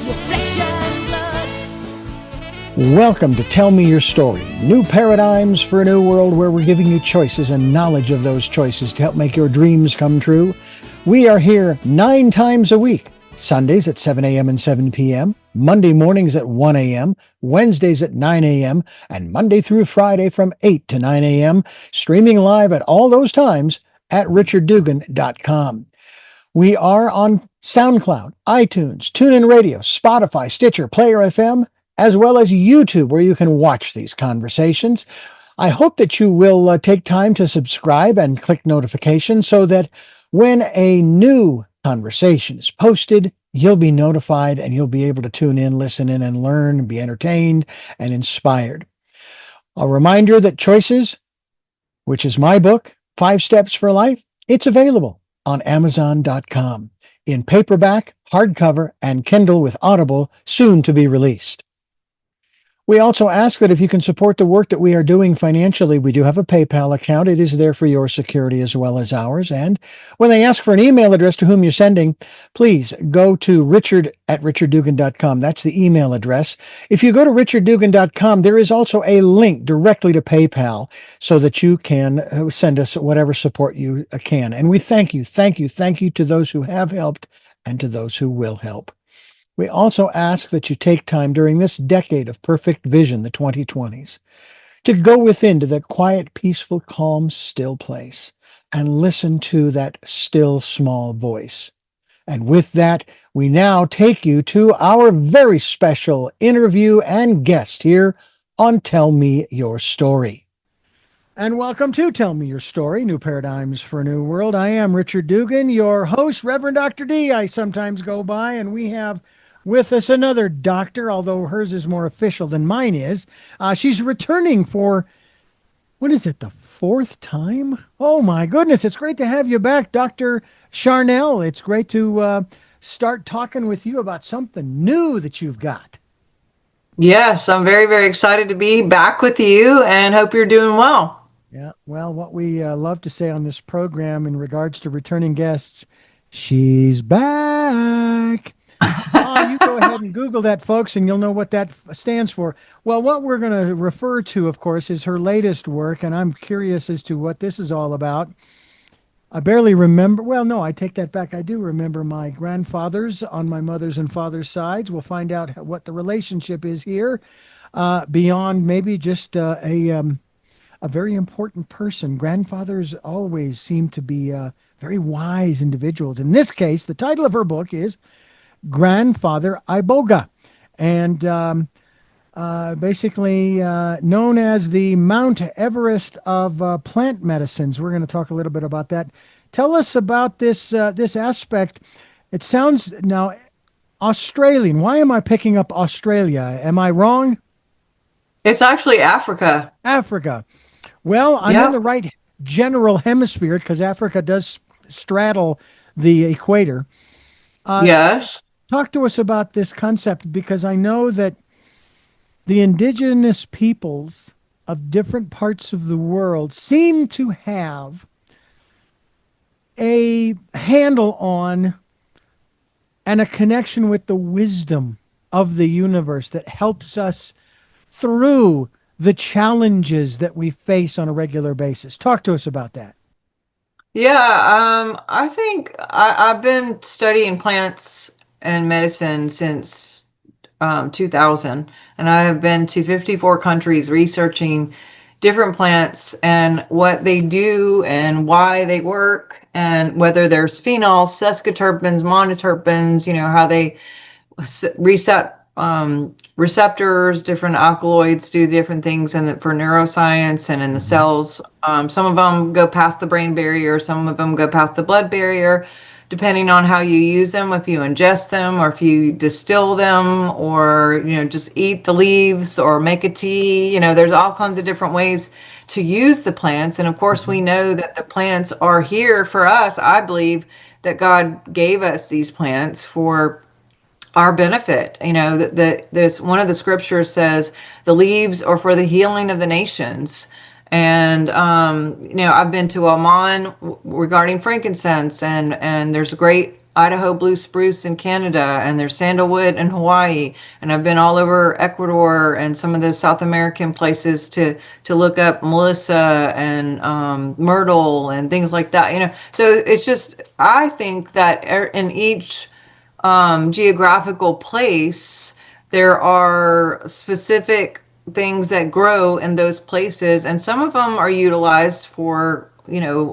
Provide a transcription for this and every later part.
your flesh and blood. Welcome to Tell Me Your Story, new paradigms for a new world where we're giving you choices and knowledge of those choices to help make your dreams come true. We are here 9 times a week, Sundays at 7 a.m. and 7 p.m., Monday mornings at 1 a.m., Wednesdays at 9 a.m., and Monday through Friday from 8 to 9 a.m., streaming live at all those times at richarddugan.com. We are on SoundCloud, iTunes, TuneIn Radio, Spotify, Stitcher, Player FM, as well as YouTube, where you can watch these conversations. I hope that you will take time to subscribe and click notifications so that when a new conversation is posted, you'll be notified and you'll be able to tune in, listen in, and learn, be entertained and inspired. A reminder that Choices, which is my book, 5 Steps for Life, it's available on Amazon.com in paperback, hardcover, and Kindle with Audible, soon to be released. We also ask that if you can support the work that we are doing financially, we do have a PayPal account. It is there for your security as well as ours. And when they ask for an email address to whom you're sending, please go to richard@richarddugan.com. That's the email address. If you go to richarddugan.com, there is also a link directly to PayPal so that you can send us whatever support you can. And we thank you to those who have helped and to those who will help. We also ask that you take time during this decade of perfect vision, the 2020s, to go within to that quiet, peaceful, calm, still place and listen to that still, small voice. And with that, we now take you to our very special interview and guest here on Tell Me Your Story. And welcome to Tell Me Your Story, New Paradigms for a New World. I am Richard Dugan, your host, Reverend Dr. D, I sometimes go by, and we have with us another doctor, although hers is more official than mine is. She's returning for, what is it, the 4th time? Oh my goodness, it's great to have you back, Dr. Sharnael. It's great to start talking with you about something new that you've got. Yes, I'm very, very excited to be back with you and hope you're doing well. Yeah, well, what we love to say on this program in regards to returning guests, she's back. You go ahead and Google that, folks, and you'll know what that stands for. Well, what we're going to refer to, of course, is her latest work, and I'm curious as to what this is all about. I barely remember. Well, no, I take that back. I do remember my grandfathers on my mother's and father's sides. We'll find out what the relationship is here, beyond maybe just a very important person. Grandfathers always seem to be very wise individuals. In this case, the title of her book is Grandfather Iboga, and basically known as the Mount Everest of plant medicines. We're going to talk a little bit about that. Tell us about this aspect. It sounds now Australian. Why am I picking up Australia? Am I wrong? It's actually Africa. Africa. Well, I'm in the right general hemisphere because Africa does straddle the equator. Yes. Talk to us about this concept, because I know that the indigenous peoples of different parts of the world seem to have a handle on and a connection with the wisdom of the universe that helps us through the challenges that we face on a regular basis. Talk to us about that. Yeah, I think I've been studying plants and medicine since 2000, and I have been to 54 countries researching different plants and what they do and why they work, and whether there's phenols, sesquiterpenes, monoterpenes, how they reset receptors, different alkaloids do different things for neuroscience and in the cells. Some of them go past the brain barrier, some of them go past the blood barrier, depending on how you use them, if you ingest them or if you distill them or, just eat the leaves or make a tea. There's all kinds of different ways to use the plants. And of course, we know that the plants are here for us. I believe that God gave us these plants for our benefit. There's one of the scriptures says the leaves are for the healing of the nations. And, I've been to Oman regarding frankincense, and there's a great Idaho blue spruce in Canada, and there's sandalwood in Hawaii. And I've been all over Ecuador and some of the South American places to look up Melissa and myrtle and things like that. So it's just, I think that in each geographical place, there are specific things that grow in those places, and some of them are utilized for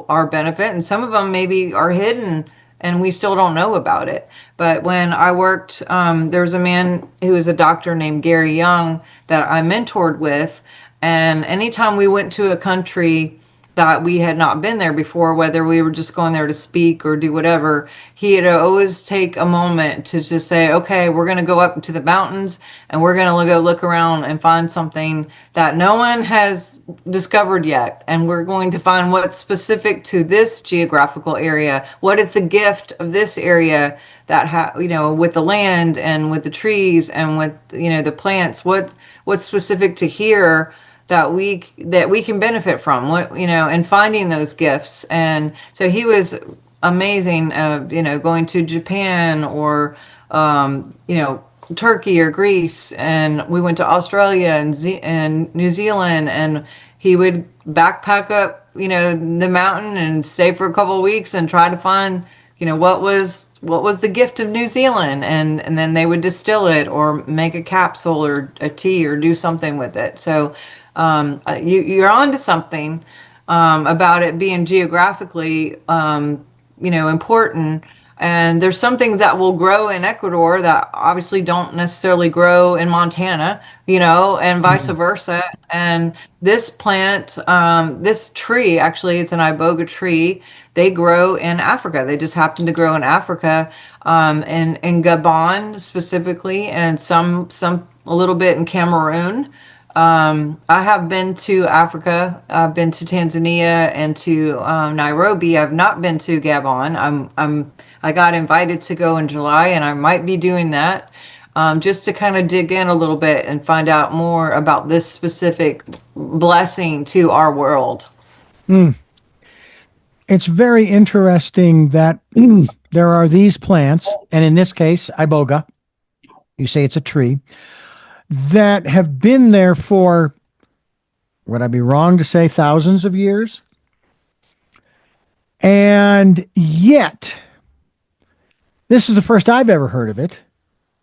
our benefit, and some of them maybe are hidden and we still don't know about it. But when I worked, there was a man who was a doctor named Gary Young that I mentored with, and anytime we went to a country that we had not been there before, whether we were just going there to speak or do whatever, he'd always take a moment to just say, okay, we're going to go up into the mountains and we're going to go look around and find something that no one has discovered yet. And we're going to find what's specific to this geographical area. What is the gift of this area that with the land and with the trees and with, the plants, what's specific to here that we can benefit from, and finding those gifts. And so he was amazing, going to Japan or, Turkey or Greece. And we went to Australia and New Zealand, and he would backpack up, the mountain and stay for a couple of weeks and try to find, what was the gift of New Zealand, and then they would distill it or make a capsule or a tea or do something with it. So you're onto something about it being geographically important. And there's some things that will grow in Ecuador that obviously don't necessarily grow in Montana, and vice versa. And this plant, this tree, actually, it's an Iboga tree. They grow in Africa. They just happen to grow in Africa, and in Gabon specifically, and some a little bit in Cameroon. I have been to Africa. I've been to Tanzania and to Nairobi. I've not been to Gabon. I got invited to go in July, and I might be doing that, just to kind of dig in a little bit and find out more about this specific blessing to our world. It's very interesting that there are these plants, and in this case, Iboga, you say it's a tree, that have been there for, would I be wrong to say, thousands of years? And yet, this is the first I've ever heard of it.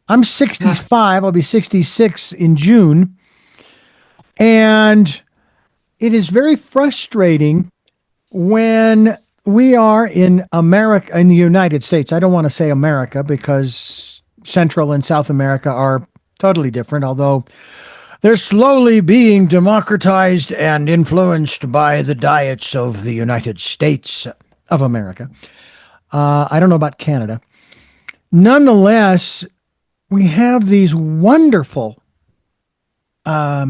I'm 65, I'll be 66 in June. And it is very frustrating when we are in America, in the United States. I don't want to say America because Central and South America are totally different, although they're slowly being democratized and influenced by the diets of the United States of America. I don't know about Canada. Nonetheless, we have these wonderful, I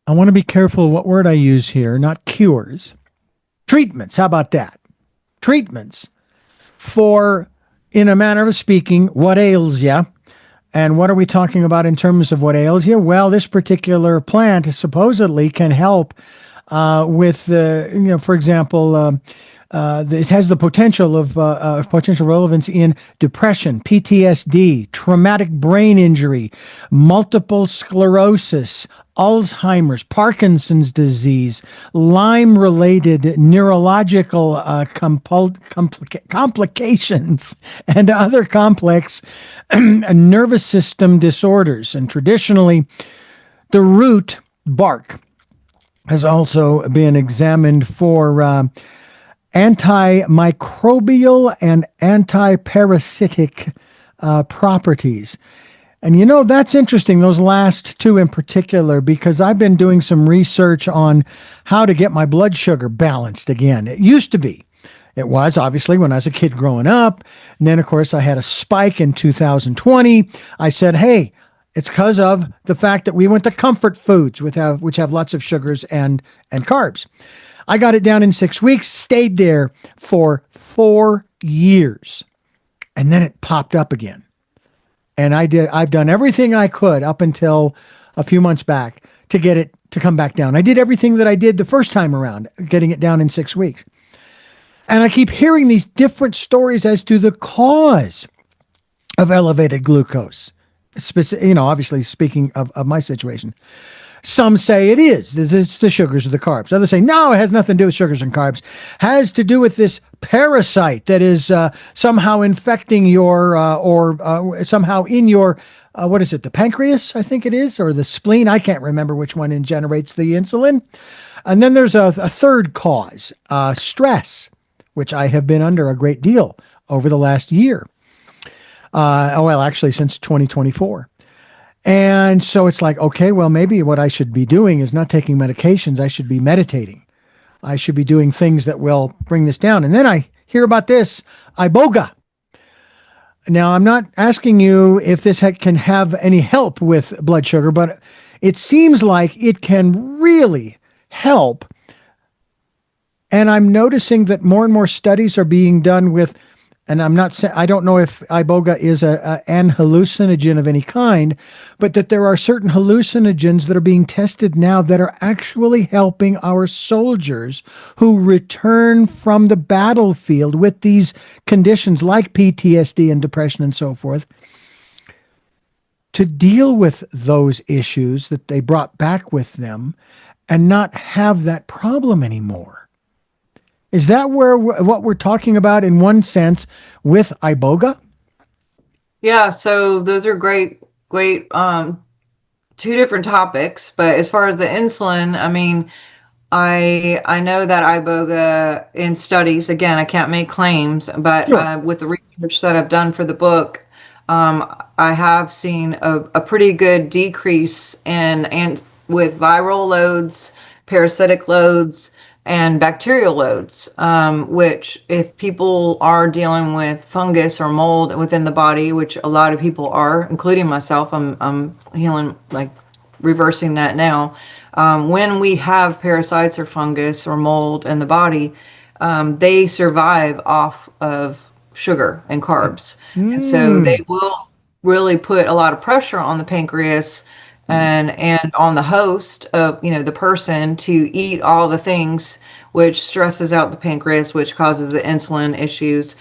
want to be careful what word I use here, not cures, treatments. How about that? Treatments for, in a manner of speaking, what ails you. And what are we talking about in terms of what ails you? Well, this particular plant supposedly can help with, for example, it has the potential of potential relevance in depression, PTSD, traumatic brain injury, multiple sclerosis, Alzheimer's, Parkinson's disease, Lyme-related neurological complications, and other complex nervous system disorders. And traditionally, the root bark has also been examined for antimicrobial and antiparasitic properties. And that's interesting, those last two in particular, because I've been doing some research on how to get my blood sugar balanced again. It used to be. It was, obviously, when I was a kid growing up. And then, of course, I had a spike in 2020. I said, hey, it's because of the fact that we went to comfort foods, which have lots of sugars and carbs. I got it down in 6 weeks, stayed there for 4 years, and then it popped up again. And I've done everything I could up until a few months back to get it to come back down. I did everything that I did the first time around, getting it down in 6 weeks. And I keep hearing these different stories as to the cause of elevated glucose. Obviously speaking of my situation. Some say it is. It's the sugars or the carbs. Others say, no, it has nothing to do with sugars and carbs. Has to do with this parasite that is somehow infecting your, or somehow in your, what is it, the pancreas, I think it is, or the spleen. I can't remember which one generates the insulin. And then there's a third cause, stress, which I have been under a great deal over the last year. Actually, since 2024. And so it's like, okay, well, maybe what I should be doing is not taking medications. I should be meditating. I should be doing things that will bring this down. And then I hear about this, Iboga. Now, I'm not asking you if this can have any help with blood sugar, but it seems like it can really help. And I'm noticing that more and more studies are being done with, and I don't know if Iboga is an hallucinogen of any kind, but that there are certain hallucinogens that are being tested now that are actually helping our soldiers who return from the battlefield with these conditions like PTSD and depression and so forth, to deal with those issues that they brought back with them and not have that problem anymore. Is that what we're talking about in one sense with Iboga? Yeah, so those are great, two different topics. But as far as the insulin, I mean, I know that Iboga in studies, again, I can't make claims, but Sure. with the research that I've done for the book, I have seen a pretty good decrease and with viral loads, parasitic loads, and bacterial loads, which if people are dealing with fungus or mold within the body, which a lot of people are, including myself, I'm healing, like reversing that now. When we have parasites or fungus or mold in the body, they survive off of sugar and carbs. And so they will really put a lot of pressure on the pancreas and on the host of, the person to eat all the things, which stresses out the pancreas, which causes the insulin issues.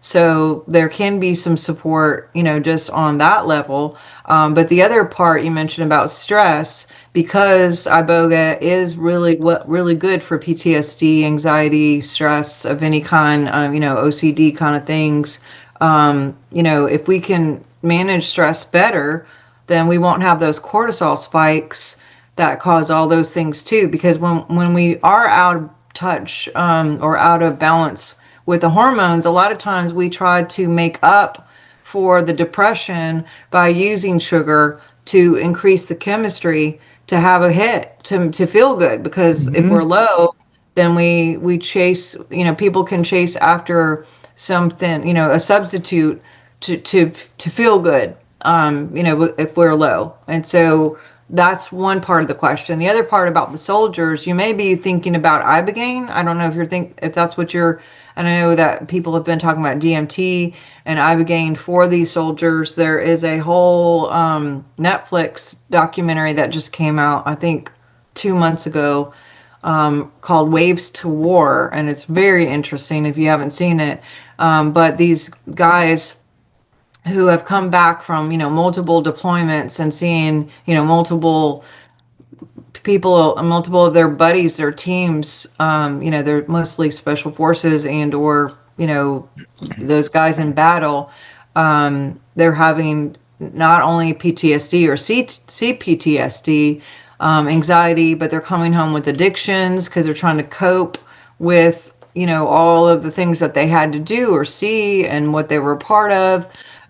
So there can be some support, just on that level. But the other part you mentioned about stress, because Iboga is really good for PTSD, anxiety, stress of any kind, OCD kind of things. If we can manage stress better, then we won't have those cortisol spikes that cause all those things too. Because when we are out of touch or out of balance with the hormones, a lot of times we try to make up for the depression by using sugar to increase the chemistry to have a hit, to feel good. Because if we're low, then we chase, people can chase after something, a substitute to feel good, if we're low. And so that's one part of the question. The other part about the soldiers, you may be thinking about Ibogaine. I don't know if that's what you're, and I know that people have been talking about DMT and Ibogaine for these soldiers. There is a whole Netflix documentary that just came out, I think 2 months ago, called Waves to War. And it's very interesting if you haven't seen it. But these guys who have come back from, multiple deployments and seeing, multiple people, multiple of their buddies, their teams, they're mostly special forces or, those guys in battle, they're having not only PTSD or CPTSD, anxiety, but they're coming home with addictions because they're trying to cope with, all of the things that they had to do or see and what they were a part of.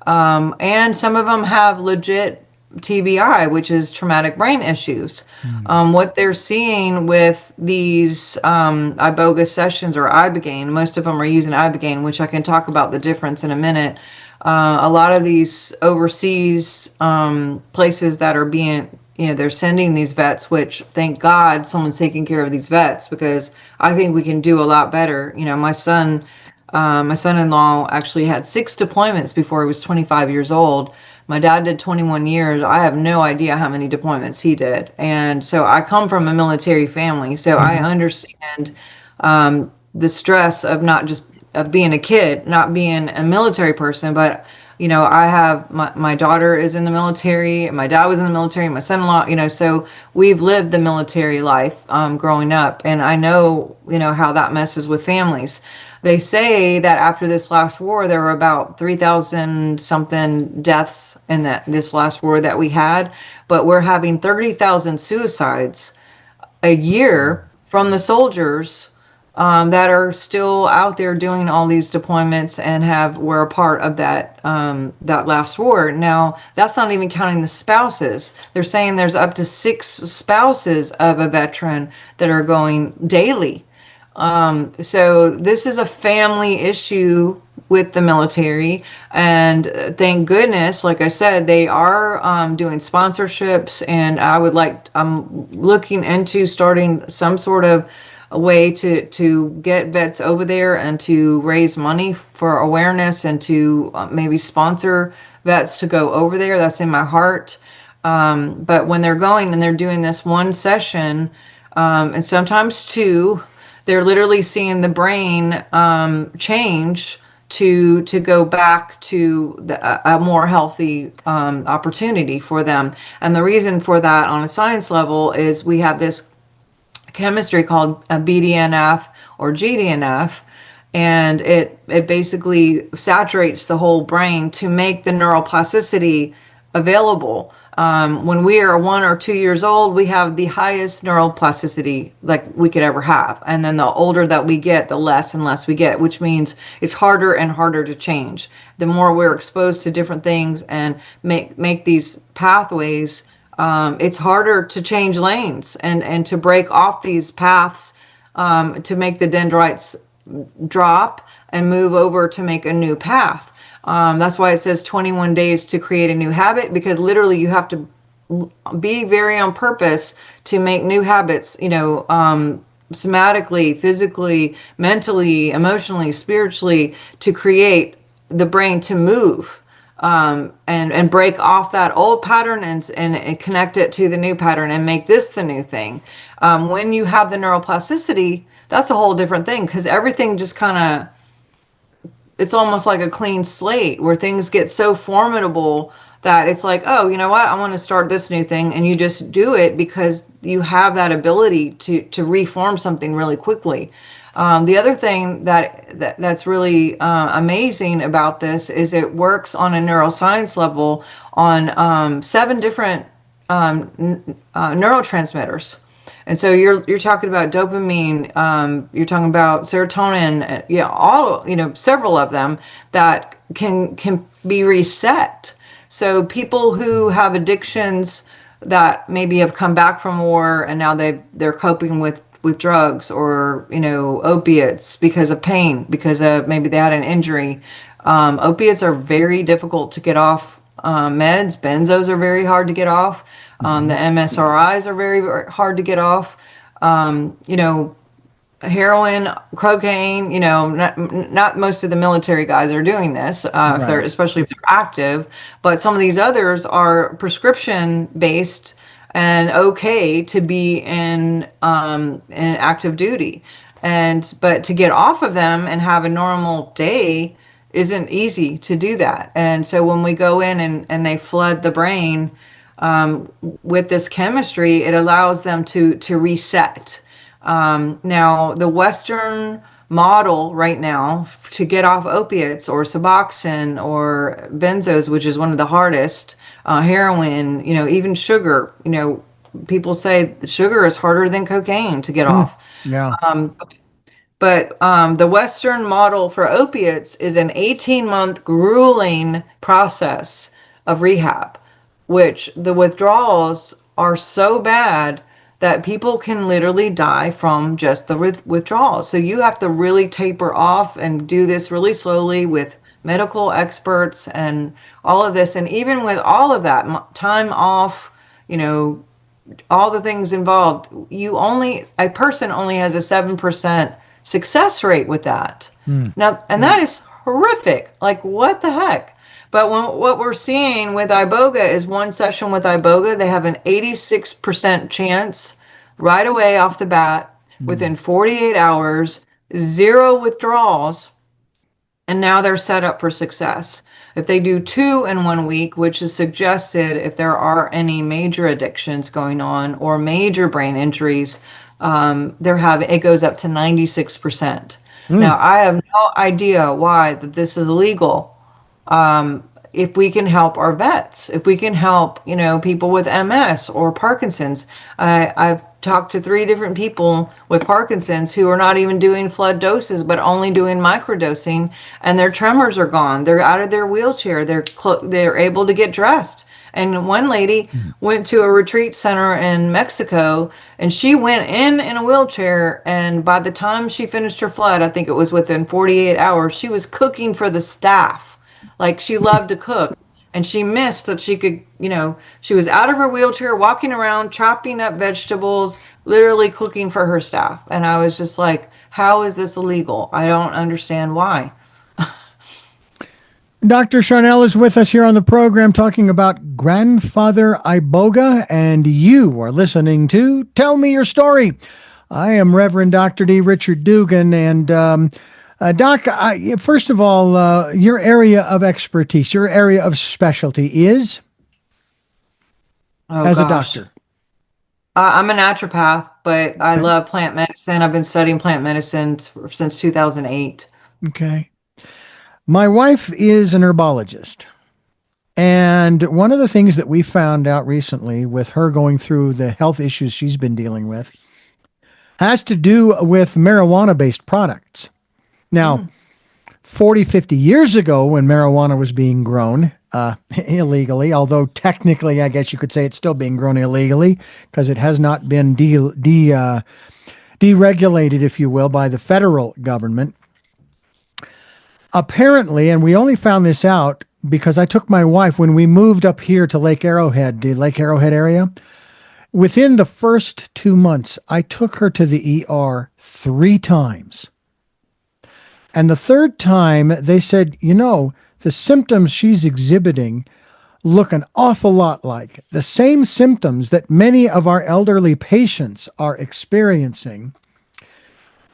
And some of them have legit TBI, which is traumatic brain issues. What they're seeing with these Iboga sessions or Ibogaine, most of them are using Ibogaine, which I can talk about the difference in a minute. A lot of these overseas places that are being, they're sending these vets, which thank God someone's taking care of these vets, because I think we can do a lot better. My son-in-law actually had 6 deployments before he was 25 years old. My dad did 21 years. I have no idea how many deployments he did. And so I come from a military family, so I understand the stress of not just of being a kid, not being a military person, but I have my daughter is in the military, my dad was in the military, my son-in-law, so we've lived the military life growing up, and I know, how that messes with families. They say that after this last war, there were about 3,000 something deaths in this last war that we had, but we're having 30,000 suicides a year from the soldiers that are still out there doing all these deployments and were a part of that last war. Now, that's not even counting the spouses. They're saying there's up to 6 spouses of a veteran that are going daily. So this is a family issue with the military, and thank goodness, like I said, they are doing sponsorships, and I'm looking into starting some sort of a way to get vets over there and to raise money for awareness and to maybe sponsor vets to go over there. That's in my heart. But when they're going and they're doing this one session, and sometimes two, they're literally seeing the brain change to go back to a more healthy opportunity for them. And the reason for that on a science level is we have this chemistry called BDNF or GDNF, and it basically saturates the whole brain to make the neuroplasticity available. When we are 1 or 2 years old, we have the highest neuroplasticity like we could ever have, and then the older that we get, the less and less we get, which means it's harder and harder to change. The more we're exposed to different things and make these pathways, it's harder to change lanes and to break off these paths, to make the dendrites drop and move over to make a new path. That's why it says 21 days to create a new habit, because literally you have to be very on purpose to make new habits, somatically, physically, mentally, emotionally, spiritually, to create the brain to move. And break off that old pattern and connect it to the new pattern and make this the new thing. When you have the neuroplasticity, that's a whole different thing, because everything just it's almost like a clean slate where things get so formidable that it's like, oh, you know what, I want to start this new thing, and you just do it because you have that ability to reform something really quickly. The other thing that's really amazing about this is it works on a neuroscience level on 7 different neurotransmitters. And so you're talking about dopamine, you're talking about serotonin, several of them that can be reset. So people who have addictions that maybe have come back from war and now they're coping with drugs or opiates because of pain, because of maybe they had an injury. Opiates are very difficult to get off. Meds, benzos are very hard to get off. The MSRIs are very, very hard to get off. Heroin, cocaine, not most of the military guys are doing this, right. Especially if they're active, but some of these others are prescription based and okay to be in active duty, but to get off of them and have a normal day isn't easy to do that. And so when we go in and they flood the brain with this chemistry, it allows them to reset. Now the Western model right now to get off opiates or Suboxone or benzos, which is one of the hardest, heroin, even sugar, people say sugar is harder than cocaine to get off. Yeah. But the Western model for opiates is an 18-month grueling process of rehab, which the withdrawals are so bad that people can literally die from just the withdrawals. So you have to really taper off and do this really slowly with medical experts and all of this. And even with all of that, time off, all the things involved, a person only has a 7% success rate with that. Now, and that is horrific. Like, what the heck? But what we're seeing with Iboga is one session with Iboga, they have an 86% chance right away off the bat, within 48 hours, zero withdrawals, and now they're set up for success. If they do 2 in 1 week, which is suggested if there are any major addictions going on or major brain injuries, it goes up to 96%. Now, I have no idea why that this is illegal. If we can help our vets, if we can help, people with MS or Parkinson's. I've talked to 3 different people with Parkinson's who are not even doing flood doses, but only doing microdosing, and their tremors are gone. They're out of their wheelchair. They're able to get dressed. And one lady went to a retreat center in Mexico, and she went in a wheelchair, and by the time she finished her flood, I think it was within 48 hours, she was cooking for the staff. Like, she loved to cook, and she missed that she could, she was out of her wheelchair, walking around, chopping up vegetables, literally cooking for her staff. And I was just like, how is this illegal? I don't understand why. Dr. Sharnael is with us here on the program talking about grandfather Iboga, and you are listening to Tell Me Your Story. I am Reverend Dr. D. Richard Dugan, and Doc, first of all, your area of expertise, your area of specialty is a doctor. I'm a naturopath, but I love plant medicine. I've been studying plant medicine since 2008. Okay. My wife is an herbologist. And one of the things that we found out recently with her going through the health issues she's been dealing with has to do with marijuana-based products. Now, 40, 50 years ago when marijuana was being grown illegally, although technically I guess you could say it's still being grown illegally because it has not been deregulated, if you will, by the federal government. Apparently, and we only found this out because I took my wife when we moved up here to Lake Arrowhead, the Lake Arrowhead area. Within the first 2 months, I took her to the ER 3 times. And the third time, they said, the symptoms she's exhibiting look an awful lot like the same symptoms that many of our elderly patients are experiencing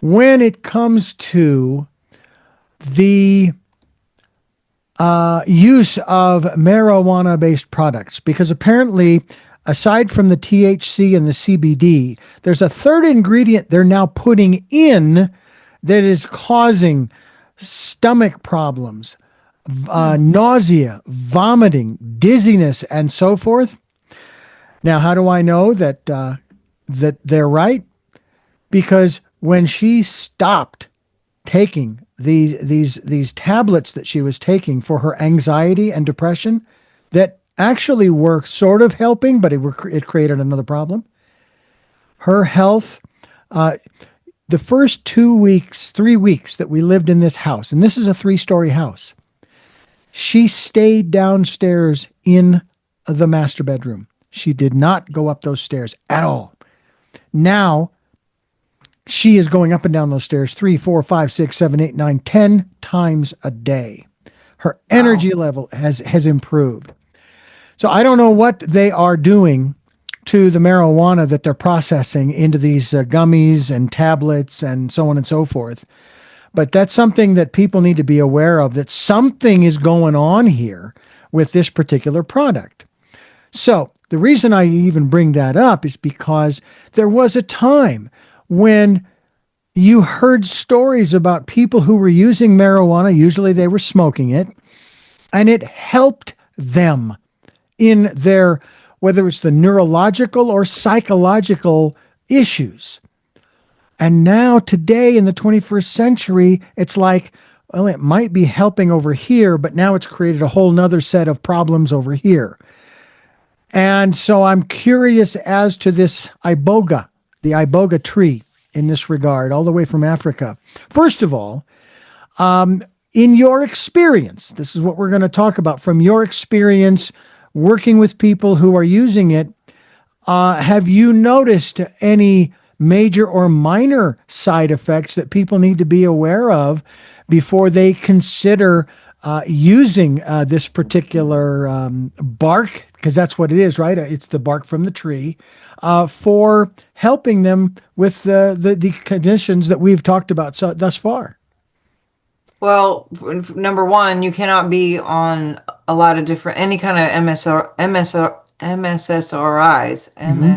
when it comes to the use of marijuana-based products. Because apparently, aside from the THC and the CBD, there's a third ingredient they're now putting in that is causing stomach problems, nausea, vomiting, dizziness, and so forth. Now, how do I know that they're right? Because when she stopped taking these tablets that she was taking for her anxiety and depression, that actually were sort of helping, but it created another problem. Her health. The first 3 weeks that we lived in this house, and this is a 3-story house, she stayed downstairs in the master bedroom. She did not go up those stairs at all. Now, she is going up and down those stairs 3, 4, 5, 6, 7, 8, 9, 10 times a day. Her energy level has improved. So I don't know what they are doing to the marijuana that they're processing into these gummies and tablets and so on and so forth. But that's something that people need to be aware of, that something is going on here with this particular product. So the reason I even bring that up is because there was a time when you heard stories about people who were using marijuana, usually they were smoking it, and it helped them in their, whether it's the neurological or psychological issues. And now today in the 21st century, it's like, well, it might be helping over here, but now it's created a whole nother set of problems over here. And so I'm curious as to this Iboga, the Iboga tree in this regard, all the way from Africa. First of all, in your experience, this is what we're going to talk about, from your experience working with people who are using it, have you noticed any major or minor side effects that people need to be aware of before they consider using this particular bark, because that's what it is, right? It's the bark from the tree, for helping them with the conditions that we've talked about thus far. Well, number one, you cannot be on a lot of different any kind of MSSRIs, Hmm.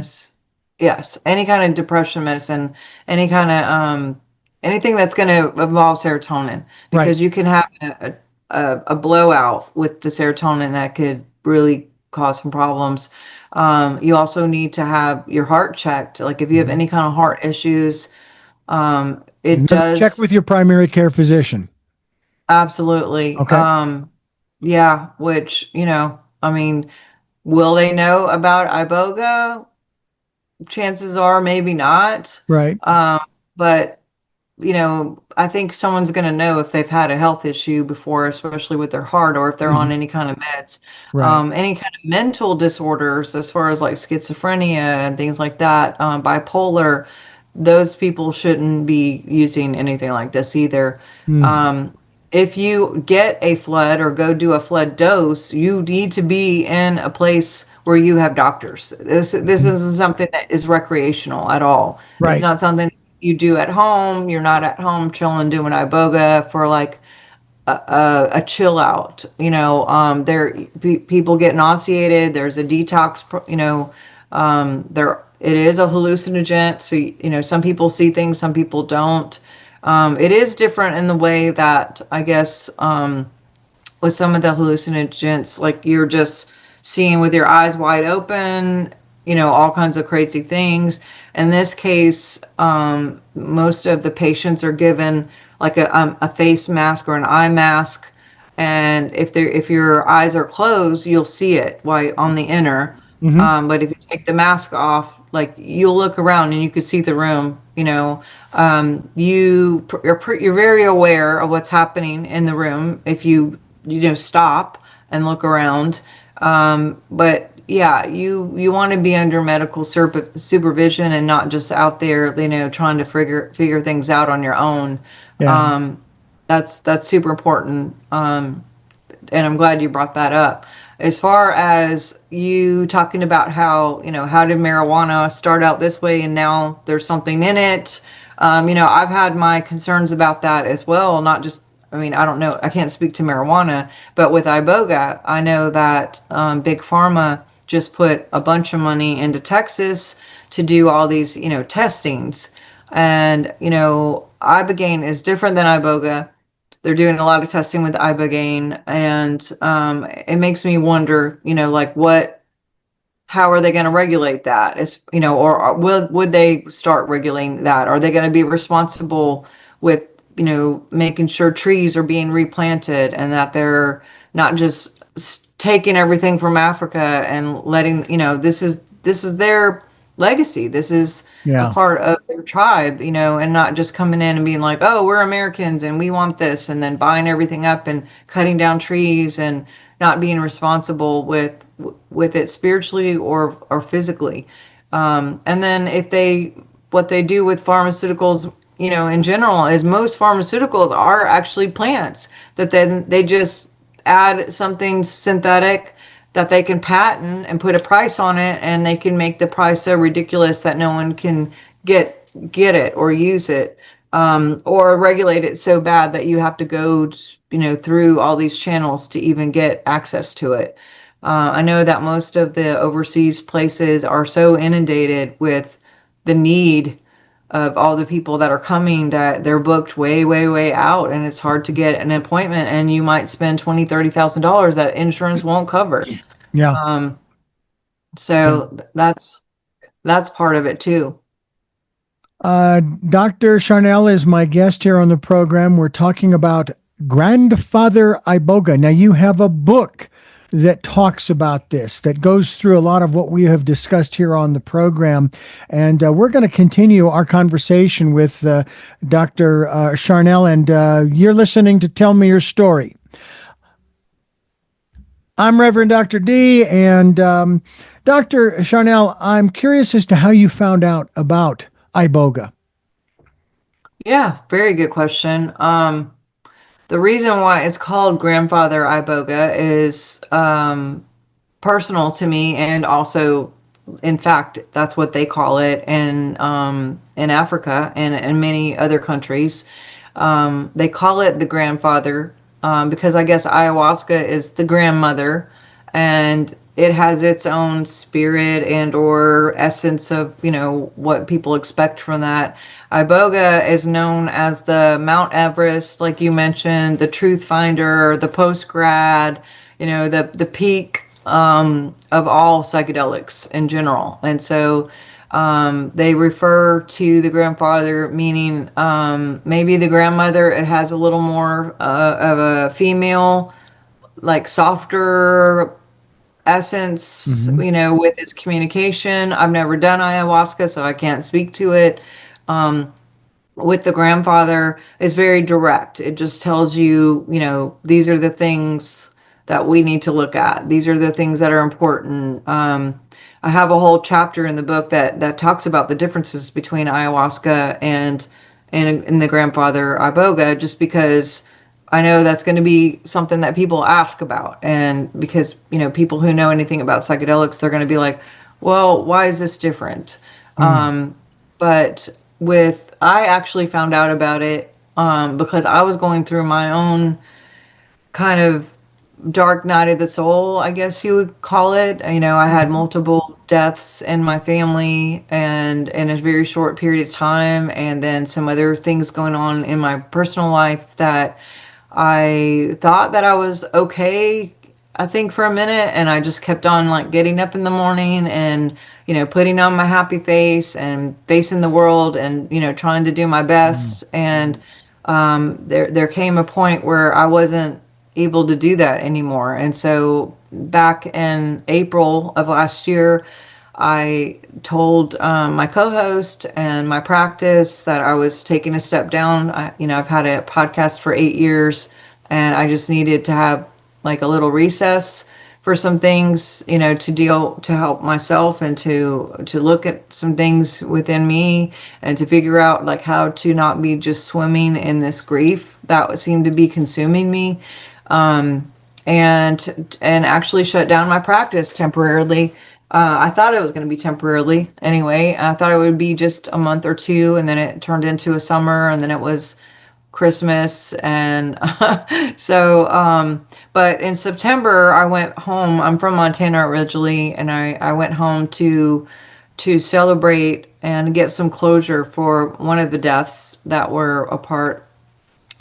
yes, any kind of depression medicine, any kind of anything that's going to involve serotonin, Right. because you can have a blowout with the serotonin that could really cause some problems. You also need to have your heart checked. Like if you have Mhm. any kind of heart issues, it Check does. with your primary care physician. Absolutely. Okay. Yeah, which, I mean, will they know about Iboga? Chances are maybe not. Right. Um, but I think someone's going to know if they've had a health issue before, especially with their heart, or if they're on Mhm. any kind of meds. Right. Any kind of mental disorders, as far as like schizophrenia and things like that, bipolar, those people shouldn't be using anything like this either. Mm. Um, if you get a flood or go do a flood dose, you need to be in a place where you have doctors. This Mhm. isn't something that is recreational at all. It's Right. not something you do at home. You're not at home chilling doing Iboga for like a chill out. People get nauseated. There's a detox. There it is a hallucinogen. So some people see things, some people don't. It is different in the way that I guess with some of the hallucinogens, like you're just seeing with your eyes wide open, all kinds of crazy things. In this case, most of the patients are given like a face mask or an eye mask. And if your eyes are closed, you'll see it while on the inner. Hmm. But if you take the mask off, like you'll look around and you can see the room. You're very aware of what's happening in the room if you stop and look around. But yeah, you want to be under medical supervision and not just out there, trying to figure things out on your own. Yeah. Um, that's super important. And I'm glad you brought that up. As far as you talking about how did marijuana start out this way and now there's something in it. I've had my concerns about that as well. Not just, I mean, I don't know, I can't speak to marijuana, but with Iboga, I know that Big Pharma just put a bunch of money into Texas to do all these, testings. And, Ibogaine is different than Iboga. They're doing a lot of testing with ibogaine, and it makes me wonder, like how are they going to regulate that? Is or would they start regulating that? Are they going to be responsible with making sure trees are being replanted and that they're not just taking everything from Africa and letting this is their legacy. This is a Yeah. part of their tribe, and not just coming in and being like, oh, we're Americans and we want this, and then buying everything up and cutting down trees and not being responsible with it spiritually or physically. And then what they do with pharmaceuticals, in general, is most pharmaceuticals are actually plants that then they just add something synthetic that they can patent and put a price on it, and they can make the price so ridiculous that no one can get it or use it, or regulate it so bad that you have to go through all these channels to even get access to it. I know that most of the overseas places are so inundated with the need of all the people that are coming that they're booked way, way, way out, and it's hard to get an appointment, and you might spend $20,000, $30,000 that insurance won't cover. Yeah. Um, Yeah. so that's part of it too. Dr. Sharnael is my guest here on the program. We're talking about Grandfather Iboga. Now, you have a book that talks about this, that goes through a lot of what we have discussed here on the program. And we're going to continue our conversation with Dr. Sharnael. And you're listening to Tell Me Your Story. I'm Reverend Dr. D. And Dr. Sharnael, I'm curious as to how you found out about Iboga. Yeah, very good question. The reason why it's called Grandfather Iboga is personal to me, and also, in fact, that's what they call it in Africa and in many other countries. They call it the grandfather because I guess ayahuasca is the grandmother, and it has its own spirit and or essence of, you know, what people expect from that. Iboga is known as the Mount Everest, like you mentioned, the truth finder, the post grad, you know, the peak of all psychedelics in general. And so they refer to the grandfather, meaning maybe the grandmother, it has a little more of a female, like softer essence, you know, with its communication. I've never done ayahuasca, so I can't speak to it. With the grandfather, it's very direct. It just tells you, you know, these are the things that we need to look at. These are the things that are important. I have a whole chapter in the book that talks about the differences between ayahuasca and the grandfather Iboga, just because I know that's going to be something that people ask about. And because, you know, people who know anything about psychedelics, they're going to be like, well, why is this different? But I actually found out about it because I was going through my own kind of dark night of the soul, I guess you would call it. You know, I had multiple deaths in my family and in a very short period of time, and then some other things going on in my personal life that I thought that I was okay, I think, for a minute, and I just kept on like getting up in the morning and, you know, putting on my happy face and facing the world and, you know, trying to do my best. And there came a point where I wasn't able to do that anymore. And so back in April of last year, I told my co-host and my practice that I was taking a step down. I've had a podcast for 8 years, and I just needed to have like a little recess for some things, you know, to help myself and to look at some things within me and to figure out like how to not be just swimming in this grief that seemed to be consuming me. And actually shut down my practice temporarily. I thought it was going to be temporarily anyway. I thought it would be just a month or two, and then it turned into a summer, and then it was Christmas. And but in September, I went home. I'm from Montana originally, and I went home to celebrate and get some closure for one of the deaths that were a part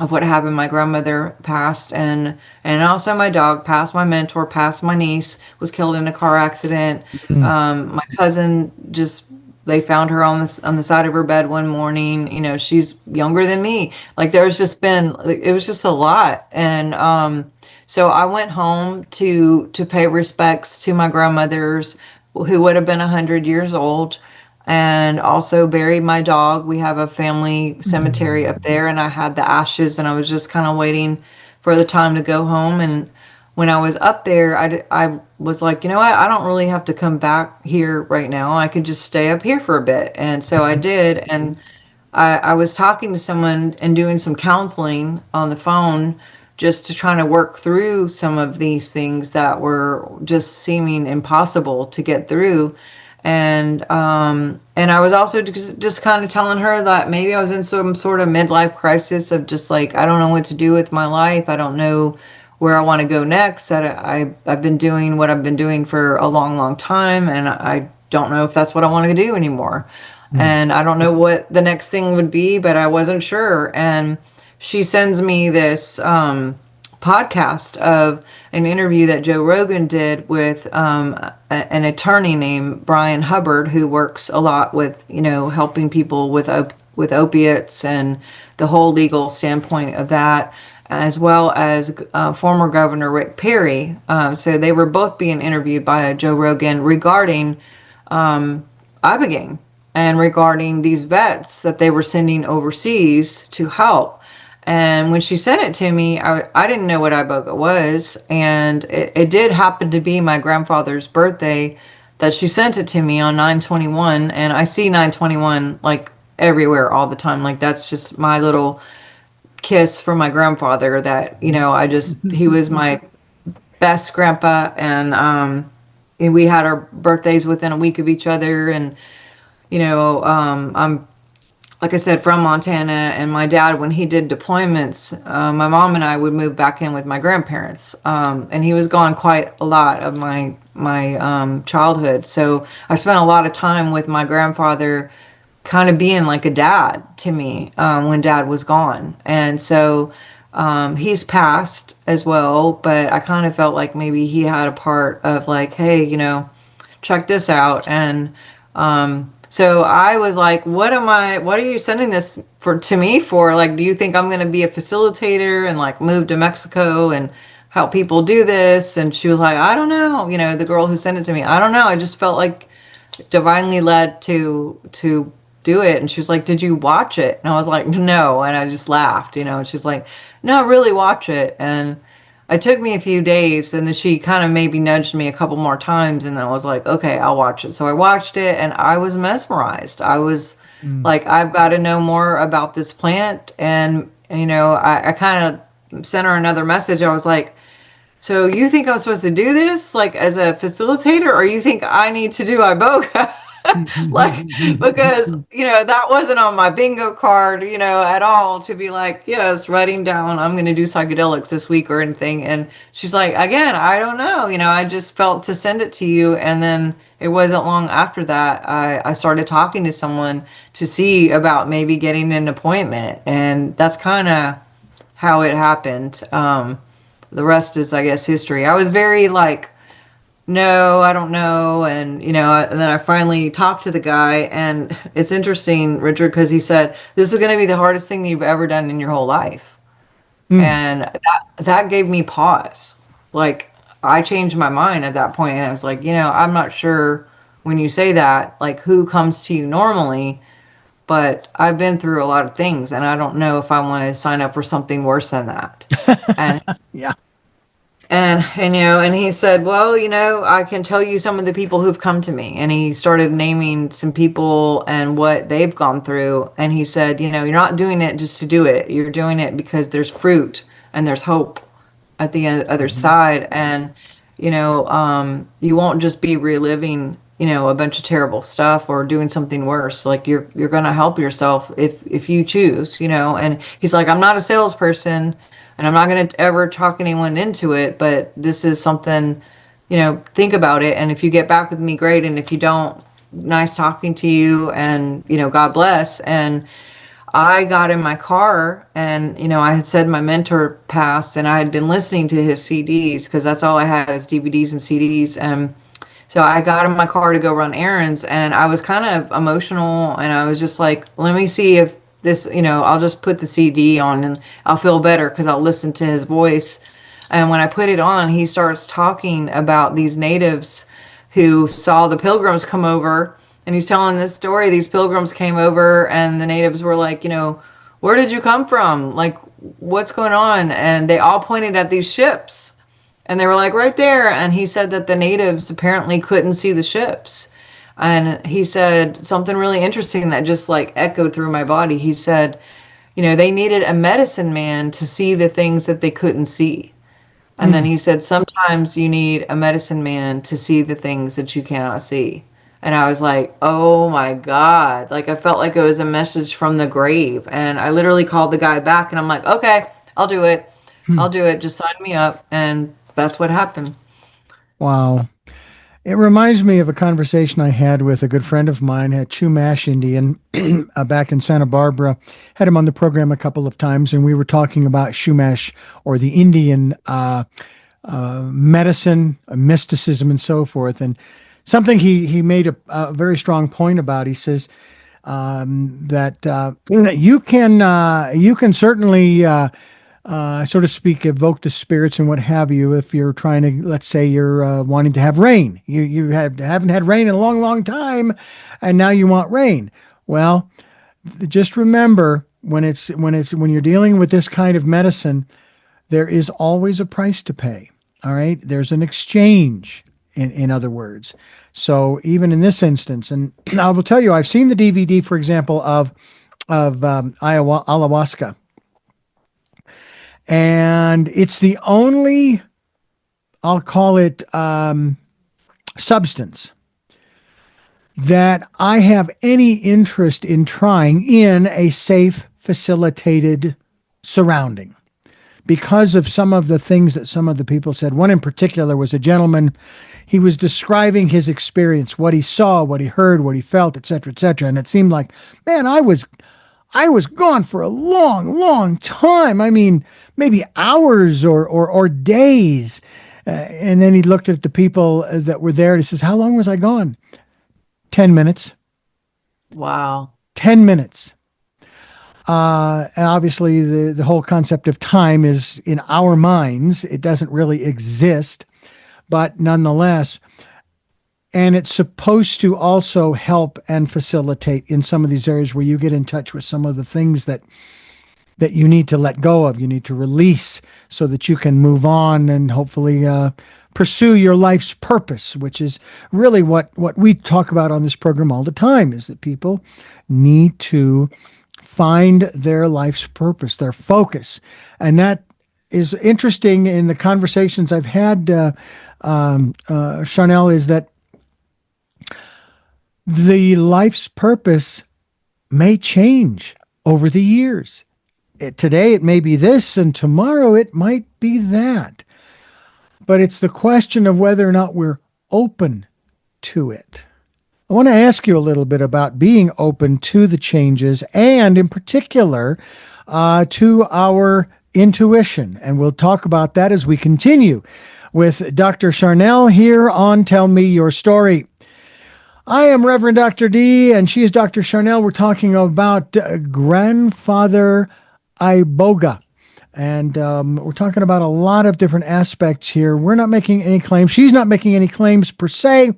of what happened. My grandmother passed, and also my dog passed, my mentor passed, my niece was killed in a car accident. My cousin, they found her on the side of her bed one morning. You know, she's younger than me. Like it was just a lot. And so I went home to pay respects to my grandmothers, who would have been 100 years old, and also buried my dog. We have a family cemetery up there, and I had the ashes, and I was just kind of waiting for the time to go home. And when I was up there, I was like, you know what, I don't really have to come back here right now. I could just stay up here for a bit. And so I did. And I was talking to someone and doing some counseling on the phone, just to try to work through some of these things that were just seeming impossible to get through. And I was also just kind of telling her that maybe I was in some sort of midlife crisis of just like, I don't know what to do with my life. I don't know where I want to go next. I've been doing what I've been doing for a long, long time, and I don't know if that's what I want to do anymore. And I don't know what the next thing would be, but I wasn't sure. And she sends me this podcast of an interview that Joe Rogan did with an attorney named Brian Hubbard, who works a lot with, you know, helping people with opiates and the whole legal standpoint of that, as well as former Governor Rick Perry. So they were both being interviewed by Joe Rogan regarding Ibogaine and regarding these vets that they were sending overseas to help. And when she sent it to me, I didn't know what Iboga was. And it did happen to be my grandfather's birthday that she sent it to me on 9/21. And I see 9/21 like everywhere all the time. Like that's just my little kiss from my grandfather that, he was my best grandpa. And we had our birthdays within a week of each other. And, I'm, like I said, from Montana, and my dad, when he did deployments, my mom and I would move back in with my grandparents, and he was gone quite a lot of my childhood. So I spent a lot of time with my grandfather, kind of being like a dad to me when dad was gone. And so he's passed as well, but I kind of felt like maybe he had a part of like, hey, check this out. And so I was like, what are you sending this to me for? Like, do you think I'm going to be a facilitator and like move to Mexico and help people do this? And she was like, I don't know. The girl who sent it to me, I don't know. I just felt like divinely led to do it. And she was like, did you watch it? And I was like, no. And I just laughed, and she's like, no, really watch it. And it took me a few days, and then she kind of maybe nudged me a couple more times, and then I was like, okay, I'll watch it. So I watched it, and I was mesmerized. I was like, I've got to know more about this plant. And I kind of sent her another message. I was like, so you think I'm supposed to do this like as a facilitator, or you think I need to do Iboga? Like, because that wasn't on my bingo card at all, to be like, yes, writing down I'm going to do psychedelics this week or anything. And she's like, again, I don't know, I just felt to send it to you. And then it wasn't long after that I started talking to someone to see about maybe getting an appointment, and that's kind of how it happened. The rest is, I guess, history. I was very like, no, I don't know. And, and then I finally talked to the guy, and it's interesting, Richard, because he said, this is going to be the hardest thing you've ever done in your whole life. And that gave me pause. Like, I changed my mind at that point, and I was like, I'm not sure when you say that, like, who comes to you normally, but I've been through a lot of things, and I don't know if I want to sign up for something worse than that. And yeah. And he said, well, I can tell you some of the people who've come to me. And he started naming some people and what they've gone through. And he said, you're not doing it just to do it. You're doing it because there's fruit and there's hope at the other side. And, you won't just be reliving, a bunch of terrible stuff or doing something worse. Like, you're going to help yourself if you choose, And he's like, I'm not a salesperson, and I'm not going to ever talk anyone into it, but this is something, think about it. And if you get back with me, great. And if you don't, nice talking to you, and, God bless. And I got in my car, and, I had said my mentor passed, and I had been listening to his CDs, because that's all I had is DVDs and CDs. And so I got in my car to go run errands, and I was kind of emotional, and I was just like, let me see if this, I'll just put the CD on and I'll feel better because I'll listen to his voice. And when I put it on, he starts talking about these natives who saw the pilgrims come over, and he's telling this story. These pilgrims came over, and the natives were like, where did you come from? Like, what's going on? And they all pointed at these ships, and they were like, right there. And he said that the natives apparently couldn't see the ships. And he said something really interesting that just like echoed through my body. He said, they needed a medicine man to see the things that they couldn't see. And then he said, sometimes you need a medicine man to see the things that you cannot see. And I was like, oh my God. Like, I felt like it was a message from the grave. And I literally called the guy back, and I'm like, okay, I'll do it. I'll do it. Just sign me up. And that's what happened. Wow. It reminds me of a conversation I had with a good friend of mine at Chumash Indian back in Santa Barbara. Had him on the program a couple of times, and we were talking about Chumash, or the Indian medicine, mysticism, and so forth. And something he made a very strong point about. He says that you can certainly so to speak, evoke the spirits and what have you. If you're trying to, let's say you're wanting to have rain, you haven't had rain in a long, long time, and now you want rain. Well, just remember when you're dealing with this kind of medicine, there is always a price to pay. All right, there's an exchange. In other words, so even in this instance, and I will tell you, I've seen the DVD, for example, of ayahuasca. And it's the only, I'll call it, substance that I have any interest in trying in a safe, facilitated surrounding because of some of the things that some of the people said. One in particular was a gentleman. He was describing his experience, what he saw, what he heard, what he felt, et cetera, et cetera. And it seemed like, man, I was gone for a long, long time. I mean, maybe hours or days. And then he looked at the people that were there and he says, how long was I gone? 10 minutes. Wow. 10 minutes. And obviously, the whole concept of time is in our minds. It doesn't really exist, but nonetheless, and it's supposed to also help and facilitate in some of these areas where you get in touch with some of the things that you need to let go of, you need to release so that you can move on and hopefully pursue your life's purpose, which is really what we talk about on this program all the time, is that people need to find their life's purpose, their focus. And that is interesting in the conversations I've had, Sharnael, is that the life's purpose may change over the years. Today it may be this, and tomorrow it might be that. But it's the question of whether or not we're open to it. I want to ask you a little bit about being open to the changes and in particular to our intuition. And we'll talk about that as we continue with Dr. Sharnael here on Tell Me Your Story. I am Reverend Dr. D, and she is Dr. Sharnael. We're talking about grandfather Iboga. And we're talking about a lot of different aspects here. We're not making any claims. She's not making any claims per se.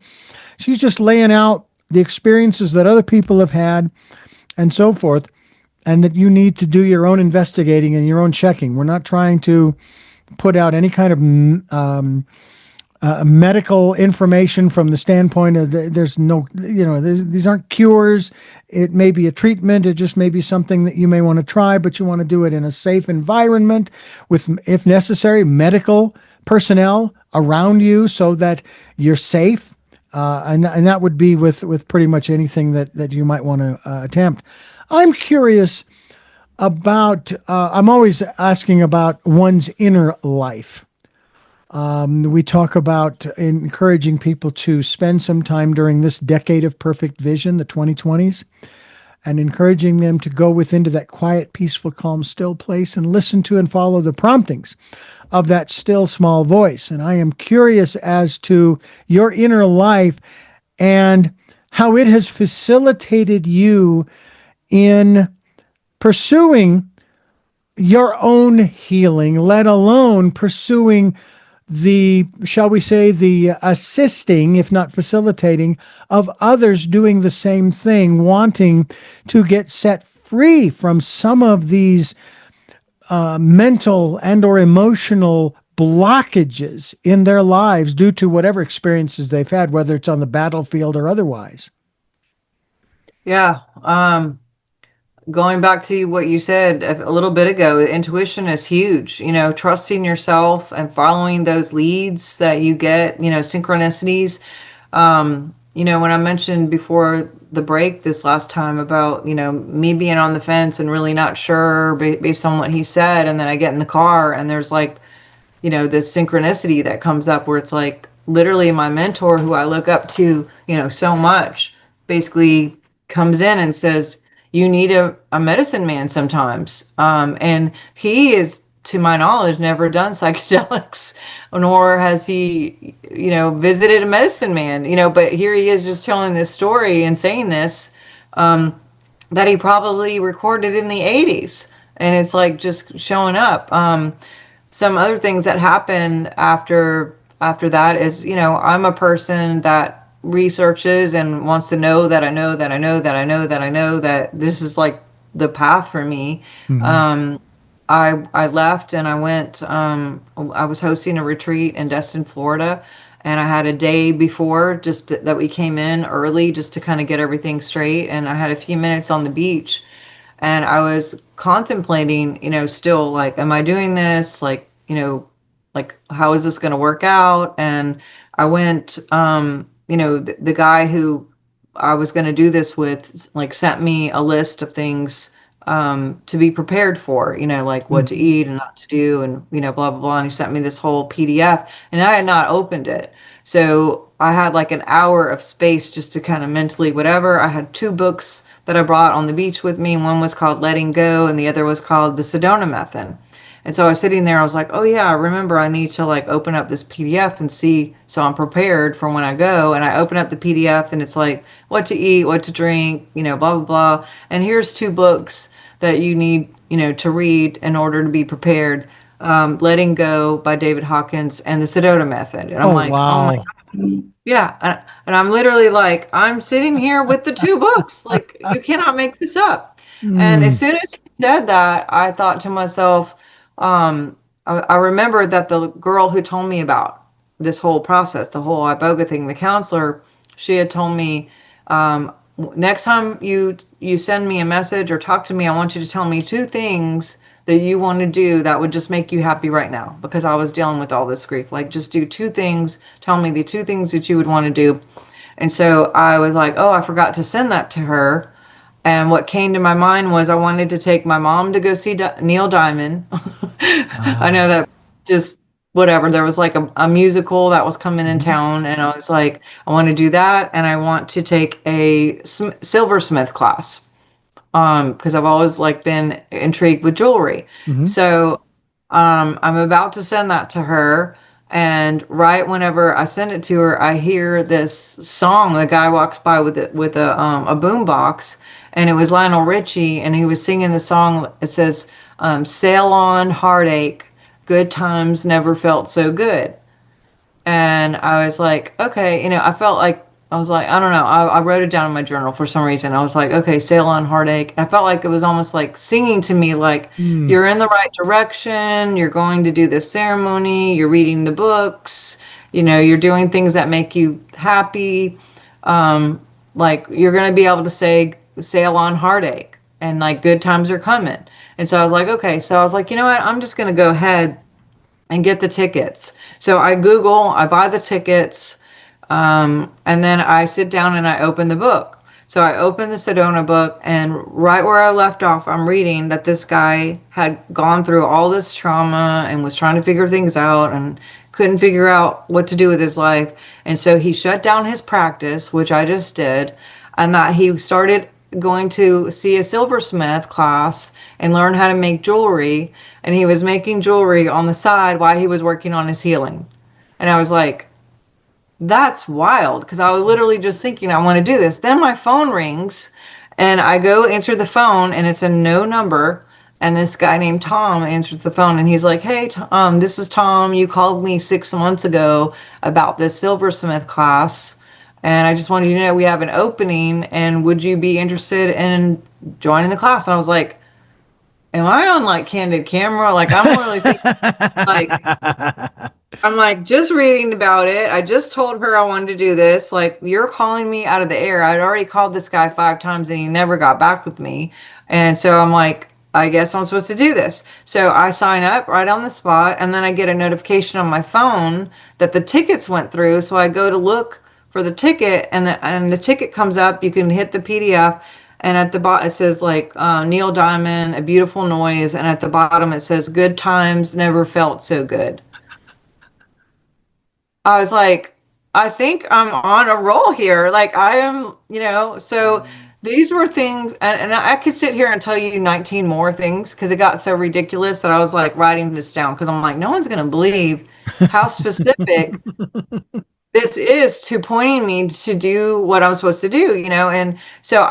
She's just laying out the experiences that other people have had and so forth, and that you need to do your own investigating and your own checking. We're not trying to put out any kind of medical information from the standpoint of there's no, these aren't cures. It may be a treatment. It just may be something that you may want to try, but you want to do it in a safe environment with, if necessary, medical personnel around you so that you're safe. And that would be with pretty much anything that you might want to attempt. I'm curious about, I'm always asking about one's inner life. We talk about encouraging people to spend some time during this decade of perfect vision, the 2020s, and encouraging them to go within to that quiet, peaceful, calm, still place and listen to and follow the promptings of that still small voice. And I am curious as to your inner life and how it has facilitated you in pursuing your own healing, let alone pursuing the, shall we say, the assisting, if not facilitating, of others doing the same thing, wanting to get set free from some of these mental and or emotional blockages in their lives due to whatever experiences they've had, whether it's on the battlefield or otherwise. Yeah. Going back to what you said a little bit ago, intuition is huge. Trusting yourself and following those leads that you get, synchronicities. When I mentioned before the break this last time about, me being on the fence and really not sure based on what he said. And then I get in the car and there's this synchronicity that comes up where it's like literally my mentor, who I look up to, so much, basically comes in and says, you need a medicine man sometimes. And he is, to my knowledge, never done psychedelics, nor has he, visited a medicine man, but here he is just telling this story and saying this, that he probably recorded in the 80s. And it's like just showing up. Some other things that happen after that is, I'm a person that researches and wants to know that I know that I know that I know that I know that this is like the path for me. Mm-hmm. I left and I went, I was hosting a retreat in Destin, Florida, and I had a day before that we came in early just to kind of get everything straight. And I had a few minutes on the beach And I was contemplating, still like, am I doing this? Like, like, how is this going to work out? And I went, the guy who I was going to do this with, like, sent me a list of things to be prepared for, like what to eat and not to do, and, blah, blah, blah. And he sent me this whole PDF, and I had not opened it. So I had like an hour of space just to kind of mentally whatever. I had 2 books that I brought on the beach with me. One was called Letting Go, and the other was called The Sedona Method. And so I was sitting there, I was like, oh yeah, remember I need to like open up this PDF and see, so I'm prepared for when I go. And I open up the PDF and it's like what to eat, what to drink, blah, blah, blah. And here's 2 books that you need, to read in order to be prepared. Letting Go by David Hawkins and The Sedona Method. And I'm like, wow. oh my God. Yeah. And I'm literally like, I'm sitting here with the 2 books. Like, you cannot make this up. And as soon as he said that, I thought to myself, I remember that the girl who told me about this whole process, the whole Iboga thing, the counselor, she had told me, next time you send me a message or talk to me, I want you to tell me 2 things that you want to do that would just make you happy right now, because I was dealing with all this grief. Like, just do 2 things. Tell me the 2 things that you would want to do. And so I was like, oh, I forgot to send that to her. And what came to my mind was I wanted to take my mom to go see Neil Diamond. I know that just whatever. There was like a musical that was coming in town, and I was like, I want to do that, and I want to take a silversmith class, because I've always like been intrigued with jewelry. So I'm about to send that to her, and right whenever I send it to her, I hear this song. The guy walks by with a boom box. And it was Lionel Richie, and he was singing the song. It says, sail on, heartache, good times never felt so good. And I was like, okay, I felt like, I was like, I don't know. I wrote it down in my journal for some reason. I was like, okay, sail on, heartache. I felt like it was almost like singing to me, like, you're in the right direction. You're going to do this ceremony. You're reading the books. You're doing things that make you happy. Like, you're going to be able to sail on heartache, and like good times are coming. And so I was like, okay. So I was like, you know what? I'm just going to go ahead and get the tickets. So I buy the tickets, and then I sit down and I open the book. So I opened the Sedona book, and right where I left off, I'm reading that this guy had gone through all this trauma and was trying to figure things out and couldn't figure out what to do with his life. And so he shut down his practice, which I just did, and that he started going to see a silversmith class and learn how to make jewelry. And he was making jewelry on the side while he was working on his healing. And I was like, that's wild, because I was literally just thinking, I want to do this. Then my phone rings, and I go answer the phone, and it's a no number. And this guy named Tom answers the phone, and he's like, hey, this is Tom. You called me 6 months ago about this silversmith class, and I just wanted you to know we have an opening, and would you be interested in joining the class? And I was like, am I on like candid camera? Like, I'm really thinking, like, I'm like just reading about it. I just told her I wanted to do this. Like, you're calling me out of the air. I'd already called this guy 5 times and he never got back with me. And so I'm like, I guess I'm supposed to do this. So I sign up right on the spot, and then I get a notification on my phone that the tickets went through. So I go to look for the ticket, and the ticket comes up. You can hit the PDF, and at the bottom it says like Neil Diamond, A Beautiful Noise, and at the bottom it says good times never felt so good. I was like, I think I'm on a roll here. Like, I am, so these were things, and I could sit here and tell you 19 more things, because it got so ridiculous that I was like writing this down, because I'm like, no one's going to believe how specific this is to pointing me to do what I'm supposed to do, and so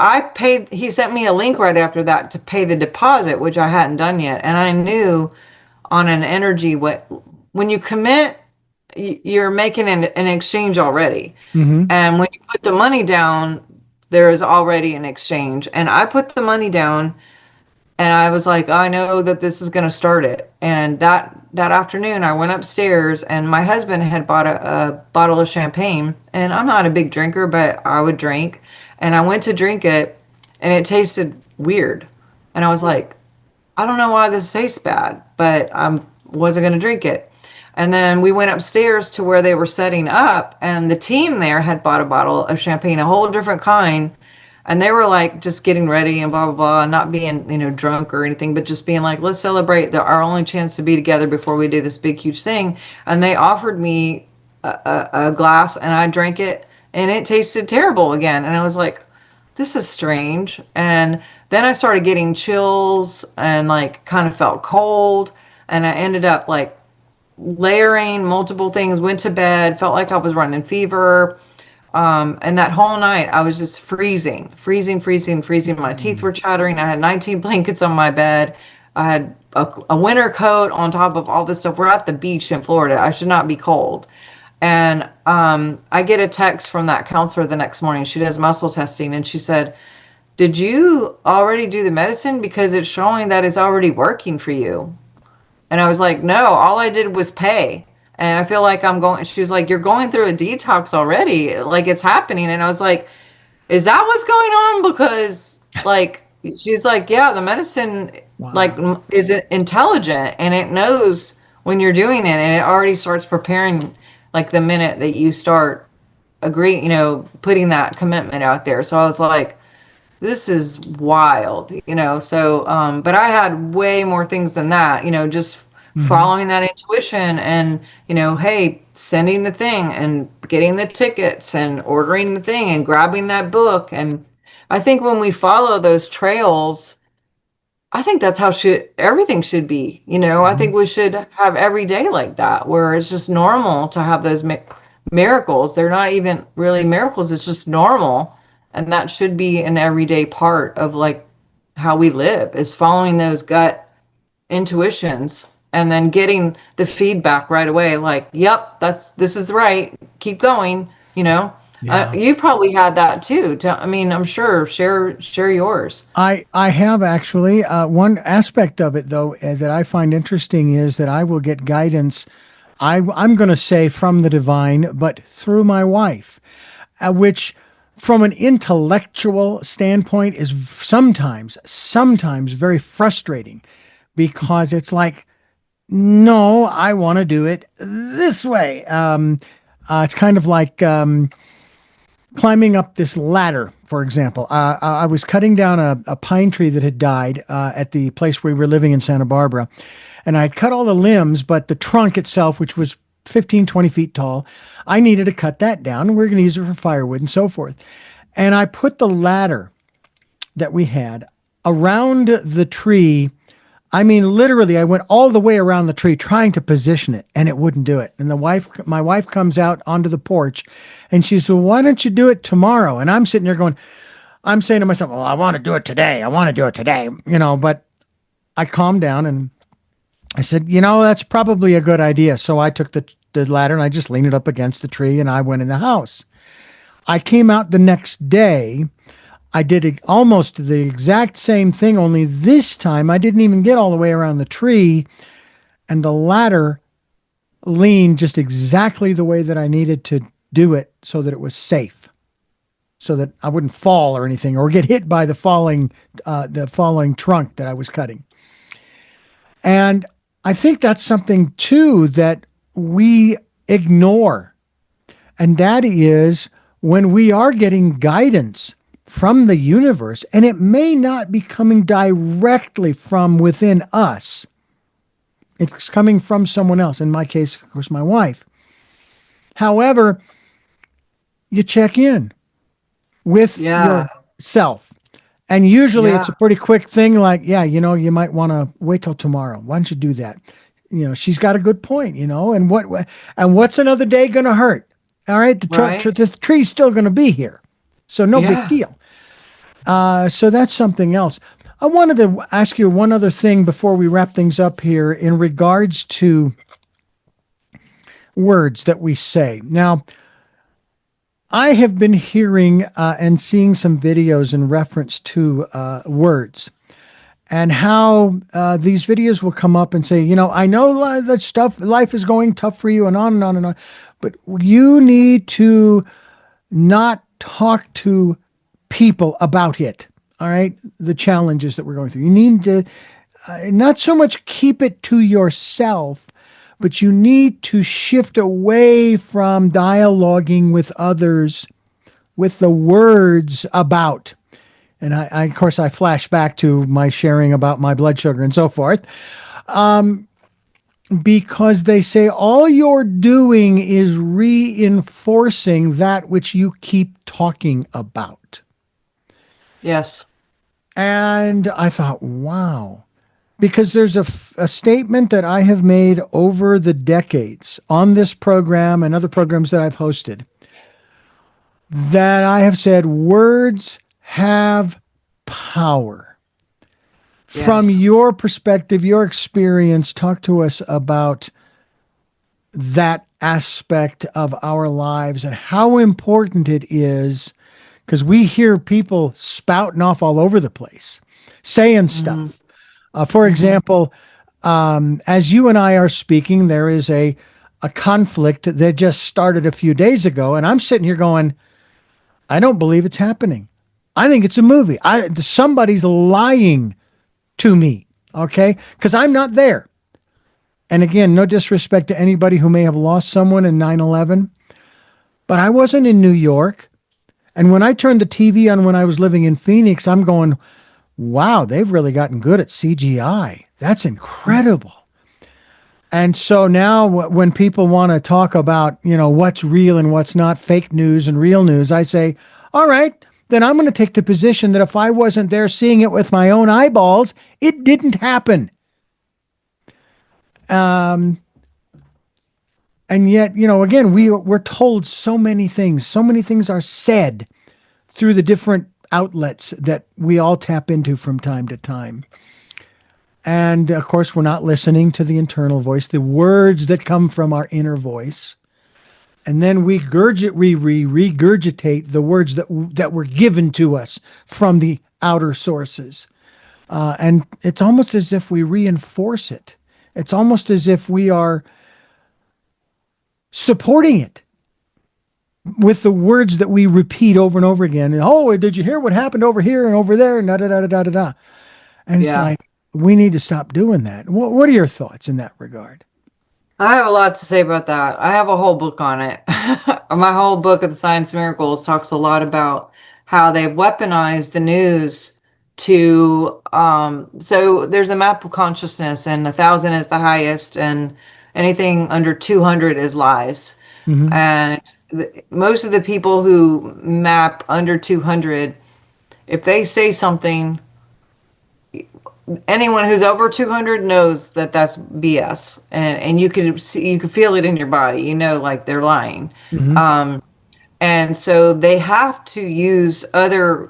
he sent me a link right after that to pay the deposit, which I hadn't done yet. And I knew on an energy, when you commit, you're making an exchange already. And when you put the money down, there is already an exchange. And I put the money down, and I was like, I know that this is going to start it. And that afternoon I went upstairs, and my husband had bought a bottle of champagne, and I'm not a big drinker, but I would drink. And I went to drink it, and it tasted weird. And I was like, I don't know why this tastes bad, but I wasn't going to drink it. And then we went upstairs to where they were setting up, and the team there had bought a bottle of champagne, a whole different kind. And they were like just getting ready and blah, blah, blah, not being, drunk or anything, but just being like, let's celebrate our only chance to be together before we do this big, huge thing. And they offered me a glass, and I drank it, and it tasted terrible again. And I was like, this is strange. And then I started getting chills and like kind of felt cold. And I ended up like layering multiple things, went to bed, felt like I was running fever. And that whole night I was just freezing. My teeth were chattering. I had 19 blankets on my bed. I had a winter coat on top of all this stuff. We're at the beach in Florida. I should not be cold. And I get a text from that counselor the next morning. She does muscle testing, and she said, did you already do the medicine? Because it's showing that it's already working for you. And I was like, no, all I did was pay. And I feel like she was like, you're going through a detox already. Like, it's happening. And I was like, is that what's going on? Because like, she's like, yeah, the medicine like is intelligent, and it knows when you're doing it, and it already starts preparing like the minute that you start putting that commitment out there. So I was like, this is wild, so, but I had way more things than that, just following that intuition and, hey, sending the thing and getting the tickets and ordering the thing and grabbing that book. And I think when we follow those trails, I think that's how everything should be, I think we should have every day like that, where it's just normal to have those miracles. They're not even really miracles. It's just normal. And that should be an everyday part of like how we live, is following those gut intuitions and then getting the feedback right away. Like, yep, this is right. Keep going. Yeah. You probably had that too. I'm sure. Share yours. I have actually. One aspect of it, though, that I find interesting is that I will get guidance. I'm going to say from the divine, but through my wife, which, from an intellectual standpoint, is sometimes very frustrating, because it's like, no, I want to do it this way. It's kind of like climbing up this ladder, for example. I was cutting down a pine tree that had died at the place where we were living in Santa Barbara. And I cut all the limbs, but the trunk itself, which was 15, 20 feet tall, I needed to cut that down. And we we're going to use it for firewood and so forth. And I put the ladder that we had around the tree. I mean, literally, I went all the way around the tree trying to position it, and it wouldn't do it. And my wife comes out onto the porch, and she said, well, why don't you do it tomorrow? And I'm sitting there going, I'm saying to myself, well, I want to do it today. But I calmed down and I said, that's probably a good idea. So I took the ladder and I just leaned it up against the tree, and I went in the house. I came out the next day. I did almost the exact same thing, only this time I didn't even get all the way around the tree, and the ladder leaned just exactly the way that I needed to do it, so that it was safe, so that I wouldn't fall or anything, or get hit by the falling trunk that I was cutting. And I think that's something too that we ignore, and that is when we are getting guidance from the universe, and it may not be coming directly from within us. It's coming from someone else. In my case, of course, my wife. However, you check in with yourself. And usually it's a pretty quick thing, like, you might want to wait till tomorrow. Why don't you do that? She's got a good point, and what's another day going to hurt? All right. The tree's still going to be here. So no big deal. So that's something else. I wanted to ask you one other thing before we wrap things up here in regards to words that we say. Now, I have been hearing and seeing some videos in reference to words, and how these videos will come up and say, I know that stuff, life is going tough for you, and on and on and on, but you need to not talk to people about it. all right, the challenges that we're going through. You need to not so much keep it to yourself, but you need to shift away from dialoguing with others with the words about. And of course, I flash back to my sharing about my blood sugar and so forth, because they say all you're doing is reinforcing that which you keep talking about. Yes. And I thought, wow. Because there's a statement that I have made over the decades on this program and other programs that I've hosted, that I have said words have power. From Yes. your perspective, your experience, talk to us about that aspect of our lives and how important it is, because we hear people spouting off all over the place, saying Mm-hmm. stuff. For example, as you and I are speaking, there is a conflict that just started a few days ago, and I'm sitting here going, I don't believe it's happening. I think it's a movie. Somebody's lying to me, okay? Because I'm not there. And again, no disrespect to anybody who may have lost someone in 9/11, but I wasn't in New York. And when I turned the TV on when I was living in Phoenix, I'm going, wow, they've really gotten good at CGI. That's incredible. And so now when people want to talk about, what's real and what's not, fake news and real news, I say, all right, then I'm going to take the position that if I wasn't there seeing it with my own eyeballs, it didn't happen. And yet, again, we're told so many things. So many things are said through the different outlets that we all tap into from time to time. And of course, we're not listening to the internal voice, the words that come from our inner voice. And then we regurgitate the words that were given to us from the outer sources. And it's almost as if we reinforce it. It's almost as if we are supporting it with the words that we repeat over and over again. And, oh, did you hear what happened over here and over there? And da da da da da da. And it's like, we need to stop doing that. What are your thoughts in that regard? I have a lot to say about that. I have a whole book on it. My whole book of the Science of Miracles talks a lot about how they've weaponized the news to so there's a map of consciousness, and 1,000 is the highest, and anything under 200 is lies. Mm-hmm. And most of the people who map under 200, if they say something, anyone who's over 200 knows that that's BS, and you can feel it in your body, like they're lying. Mm-hmm. And so they have to use other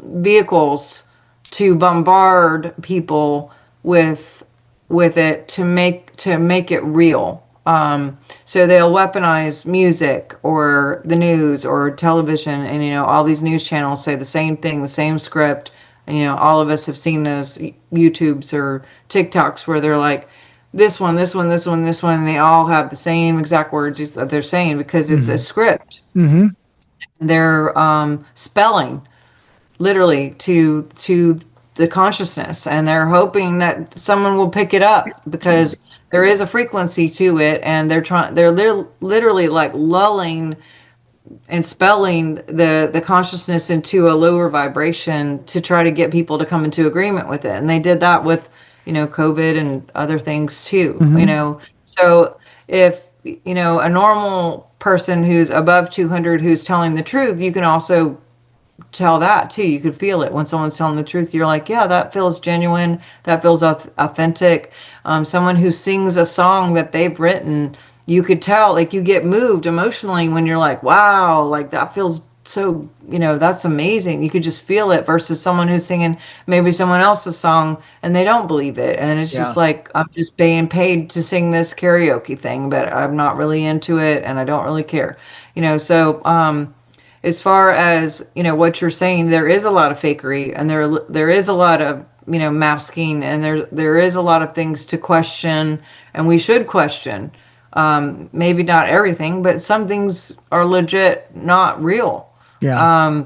vehicles to bombard people with it to make it real. So they'll weaponize music or the news or television, and all these news channels say the same thing, the same script. And all of us have seen those YouTubes or TikToks where they're like, this one, this one, this one, this one, and they all have the same exact words that they're saying because it's a script. Mm-hmm. They're spelling literally to the consciousness, and they're hoping that someone will pick it up because there is a frequency to it, and they're literally like lulling and spelling the consciousness into a lower vibration to try to get people to come into agreement with it. And they did that with, COVID and other things too, So if, a normal person who's above 200 who's telling the truth, you can also tell that too. You could feel it when someone's telling the truth. You're like, yeah, that feels genuine. That feels authentic. Someone who sings a song that they've written, you could tell, like, you get moved emotionally when you're like, wow, like that feels so, that's amazing. You could just feel it versus someone who's singing maybe someone else's song and they don't believe it. And it's just like, I'm just being paid to sing this karaoke thing, but I'm not really into it and I don't really care, so, as far as, what you're saying, there is a lot of fakery, and there is a lot of, masking, and there is a lot of things to question, and we should question. Maybe not everything, but some things are legit not real. Yeah.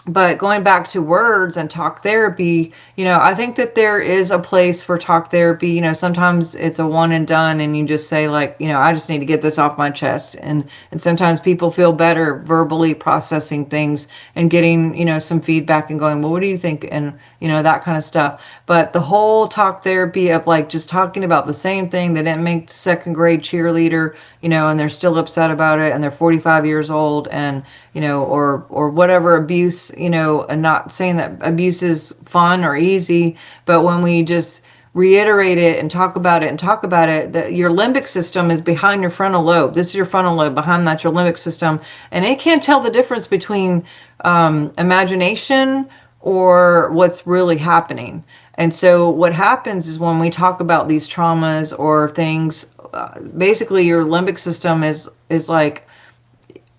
But going back to words and talk therapy, I think that there is a place for talk therapy. Sometimes it's a one and done and you just say like, I just need to get this off my chest. And sometimes people feel better verbally processing things and getting, some feedback and going, well, what do you think? And, that kind of stuff. But the whole talk therapy of like just talking about the same thing, they didn't make second grade cheerleader, and they're still upset about it and they're 45 years old and, or whatever abuse, and not saying that abuse is fun or easy, but when we just reiterate it and talk about it, that your limbic system is behind your frontal lobe. This is your frontal lobe. Behind that's your limbic system. And it can't tell the difference between imagination or what's really happening. And so what happens is when we talk about these traumas or things, basically your limbic system is like,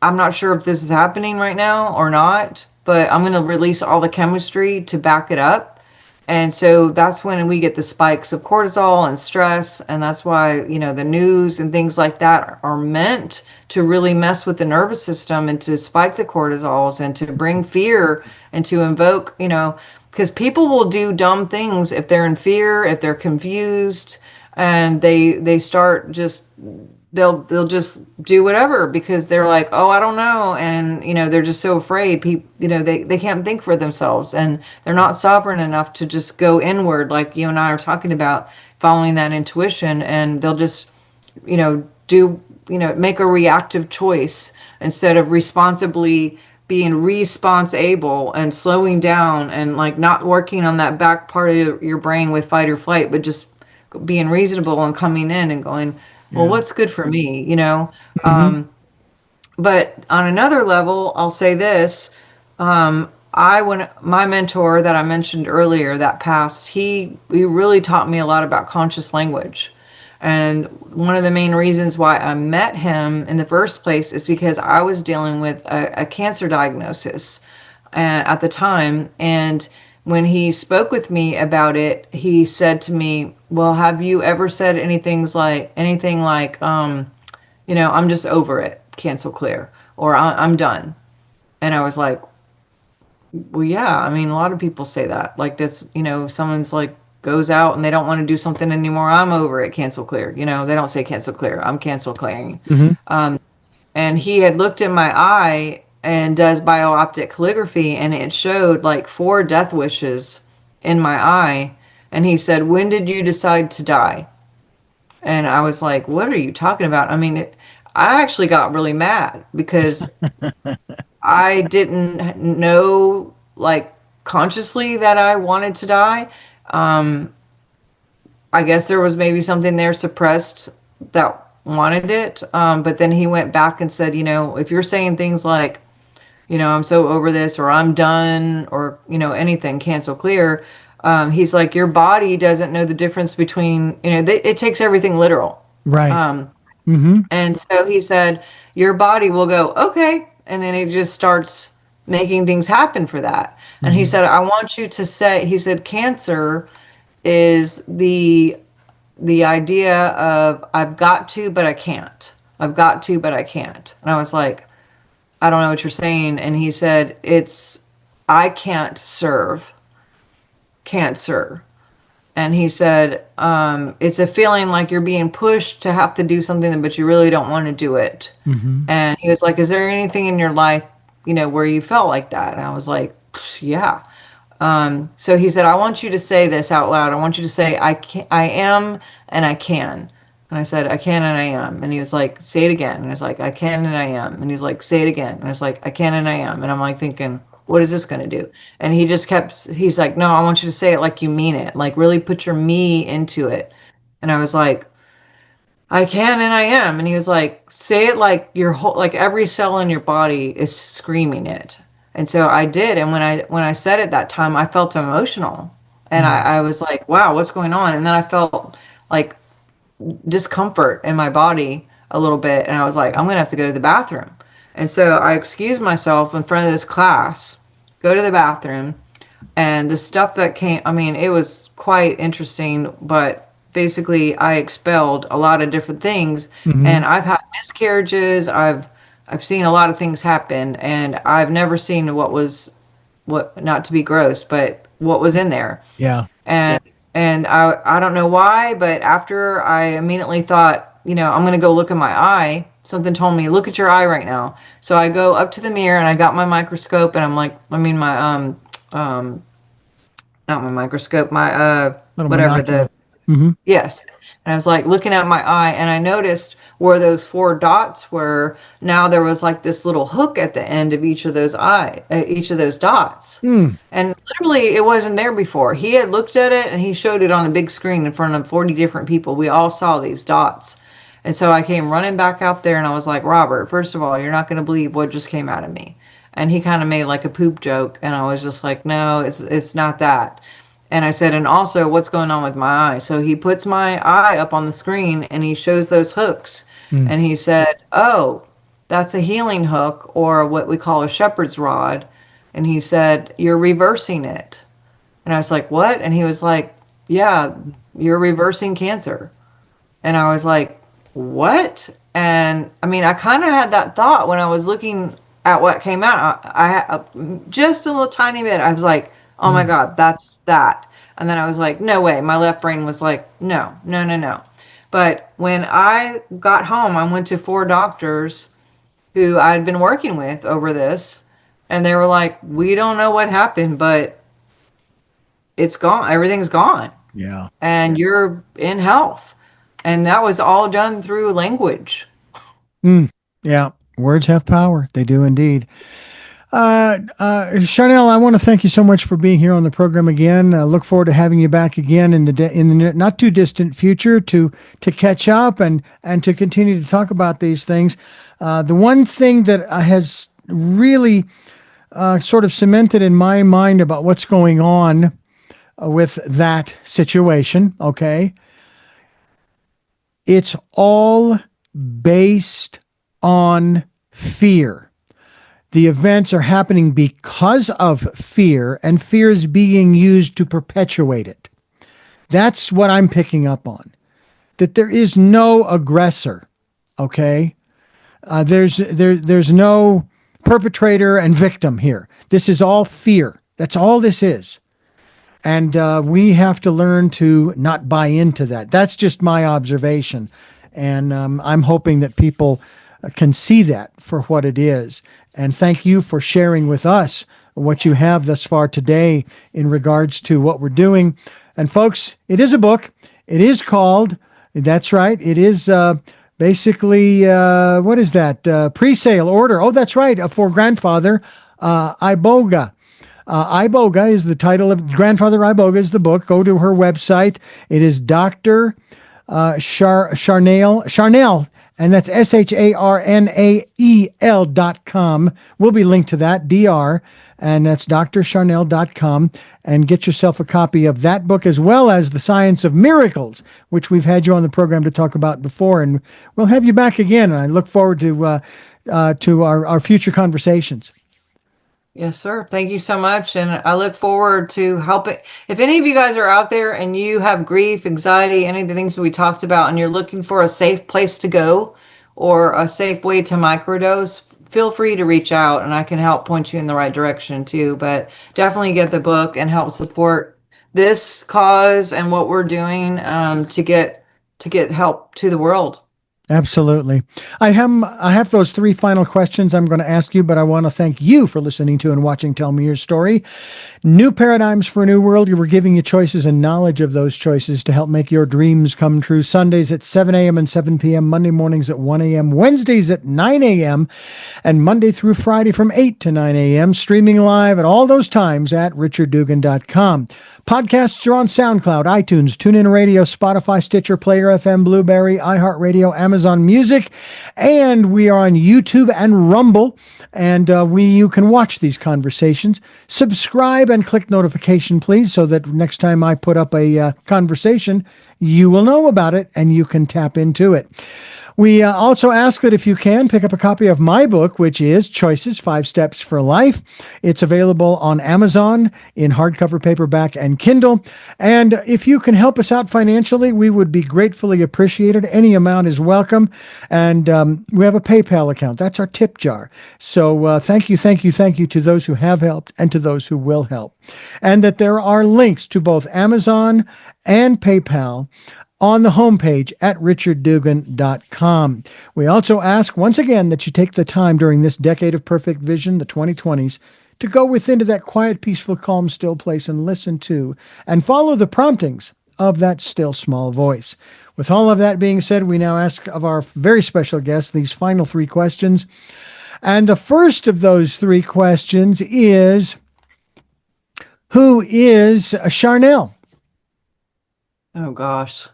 I'm not sure if this is happening right now or not, but I'm going to release all the chemistry to back it up. And so that's when we get the spikes of cortisol and stress. And that's why, the news and things like that are meant to really mess with the nervous system and to spike the cortisols and to bring fear and to invoke, because people will do dumb things if they're in fear, if they're confused, and they start just they'll just do whatever because they're like, oh, I don't know. And, they're just so afraid. People, they can't think for themselves and they're not sovereign enough to just go inward like you and I are talking about, following that intuition. And they'll just, do, make a reactive choice instead of responsibly being responsible and slowing down and like not working on that back part of your brain with fight or flight, but just being reasonable and coming in and going, well, what's good for me, but on another level, I'll say this. When my mentor that I mentioned earlier that passed, he really taught me a lot about conscious language. And one of the main reasons why I met him in the first place is because I was dealing with a cancer diagnosis at the time. And when he spoke with me about it, he said to me, well, have you ever said anything like, I'm just over it, cancel clear, or I'm done. And I was like, well, yeah, I mean, a lot of people say that. Like that's, someone's like goes out and they don't want to do something anymore. I'm over it, cancel clear. They don't say cancel clear. I'm cancel clearing. And he had looked in my eye and does bio-optic calligraphy, and it showed like 4 death wishes in my eye. And he said, when did you decide to die? And I was like, what are you talking about? I mean, I actually got really mad because I didn't know like consciously that I wanted to die. I guess there was maybe something there suppressed that wanted it. But then he went back and said, if you're saying things like, I'm so over this, or I'm done, or, anything, cancel clear. He's like, your body doesn't know the difference between, it takes everything literal. Right. And so he said, your body will go, okay. And then it just starts making things happen for that. And he said, I want you to say, he said, cancer is the idea of I've got to, but I can't. I've got to, but I can't. And I was like, I don't know what you're saying. And he said, it's, I can't serve. And he said, it's a feeling like you're being pushed to have to do something, but you really don't want to do it. And he was like, is there anything in your life, where you felt like that? And I was like, yeah. So he said, I want you to say this out loud. I want you to say, I am, and I can. And I said, I can and I am. And he was like, say it again. And I was like, I can and I am. And he's like, say it again. And I was like, I can and I am. And I'm like thinking, what is this going to do? And he just he's like, no, I want you to say it like you mean it. Like really put your me into it. And I was like, I can and I am. And he was like, say it like your whole, like every cell in your body is screaming it. And so I did. And when I said it that time, I felt emotional. And I was like, wow, what's going on? And then I felt like discomfort in my body a little bit. And I was like, I'm going to have to go to the bathroom. And so I excused myself in front of this class, go to the bathroom. And the stuff that came, I mean, it was quite interesting, but basically I expelled a lot of different things. And I've had miscarriages. I've seen a lot of things happen, and I've never seen what was what, not to be gross, but what was in there. Yeah. And I don't know why, but after I immediately thought, I'm going to go look at my eye, something told me, look at your eye right now. So I go up to the mirror and I got my microscope and I'm like, my not my microscope, my Little whatever monocular. yes. And I was like looking at my eye and I noticed where those 4 dots were. Now there was like this little hook at the end of each of those dots. And literally it wasn't there before. He had looked at it and he showed it on a big screen in front of 40 different people. We all saw these dots. And so I came running back out there and I was like, Robert, first of all, you're not going to believe what just came out of me. And he kind of made like a poop joke. And I was just like, no, it's not that. And I said, and also, what's going on with my eye? So he puts my eye up on the screen and he shows those hooks. And he said, oh, that's a healing hook, or what we call a shepherd's rod. And he said, you're reversing it. And I was like, what? And he was like, yeah, you're reversing cancer. And I was like, what? And I mean, I kind of had that thought when I was looking at what came out. I had just a little tiny bit. I was like, oh my God, that's that. And then I was like, no way. My left brain was like, no. But when I got home, I went to 4 doctors who I'd been working with over this. And they were like, we don't know what happened, but it's gone. Everything's gone. Yeah. And you're in health. And that was all done through language. Yeah. Words have power. They do indeed. Sharnael, I want to thank you so much for being here on the program again. I look forward to having you back again in the not too distant future to catch up and to continue to talk about these things. The one thing that has really sort of cemented in my mind about what's going on with that situation, okay, it's all based on fear. The events are happening because of fear, and fear is being used to perpetuate it. That's what I'm picking up on. That there is no aggressor, okay? There's no perpetrator and victim here. This is all fear. That's all this is. And we have to learn to not buy into that. That's just my observation. And I'm hoping that people can see that for what it is. And thank you for sharing with us what you have thus far today in regards to what we're doing. And folks, it is a book. It is called, that's right, it is basically, what is that? Pre-sale order. Oh, that's right, for grandfather Iboga. Iboga is the title of Grandfather Iboga is the book. Go to her website. It is Dr. Sharnael, and that's SHARNAEL.com. We'll be linked to that, DR, and that's drsharnael.com. And get yourself a copy of that book as well as The Science of Miracles, which we've had you on the program to talk about before. And we'll have you back again. And I look forward to our future conversations. Yes, sir. Thank you so much. And I look forward to helping. If any of you guys are out there and you have grief, anxiety, any of the things that we talked about, and you're looking for a safe place to go or a safe way to microdose, feel free to reach out and I can help point you in the right direction too. But definitely get the book and help support this cause and what we're doing to get help to the world. Absolutely. I have those 3 final questions I'm going to ask you, but I want to thank you for listening to and watching Tell Me Your Story. New Paradigms for a New World. We're giving you choices and knowledge of those choices to help make your dreams come true. Sundays at 7 a.m. and 7 p.m., Monday mornings at 1 a.m., Wednesdays at 9 a.m., and Monday through Friday from 8 to 9 a.m., streaming live at all those times at richarddugan.com. Podcasts are on SoundCloud, iTunes, TuneIn Radio, Spotify, Stitcher, Player FM, Blueberry, iHeartRadio, Amazon Music, and we are on YouTube and Rumble. And you can watch these conversations. Subscribe and click notification, please, so that next time I put up a conversation, you will know about it and you can tap into it. We also ask that if you can, pick up a copy of my book, which is Choices, 5 Steps for Life. It's available on Amazon in hardcover, paperback, and Kindle. And if you can help us out financially, we would be gratefully appreciated. Any amount is welcome. And we have a PayPal account. That's our tip jar. So thank you to those who have helped and to those who will help. And that there are links to both Amazon and PayPal on the homepage at richarddugan.com. We also ask once again that you take the time during this decade of perfect vision, the 2020s, to go within to that quiet, peaceful, calm, still place and listen to and follow the promptings of that still small voice. With all of that being said, we now ask of our very special guest these final 3 questions. And the first of those 3 questions is, who is Sharnael? Oh, gosh.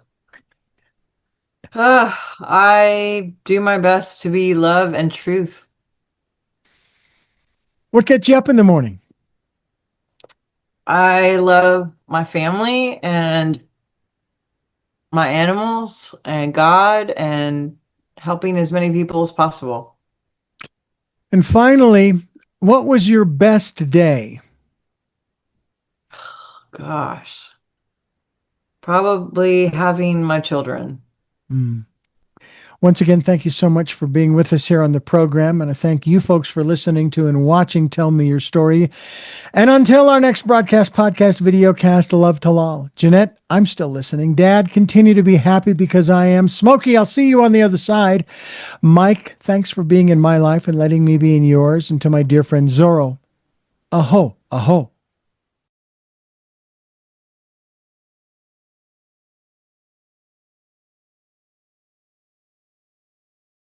I do my best to be love and truth. What gets you up in the morning? I love my family and my animals and God and helping as many people as possible. And finally, what was your best day? Gosh. Probably having my children. Once again, thank you so much for being with us here on the program. And I thank you folks for listening to and watching Tell Me Your Story. And until our next broadcast, podcast, video cast, love to all. Jeanette, I'm still listening. Dad, continue to be happy because I am. Smokey, I'll see you on the other side. Mike, thanks for being in my life and letting me be in yours. And to my dear friend Zorro, aho, aho.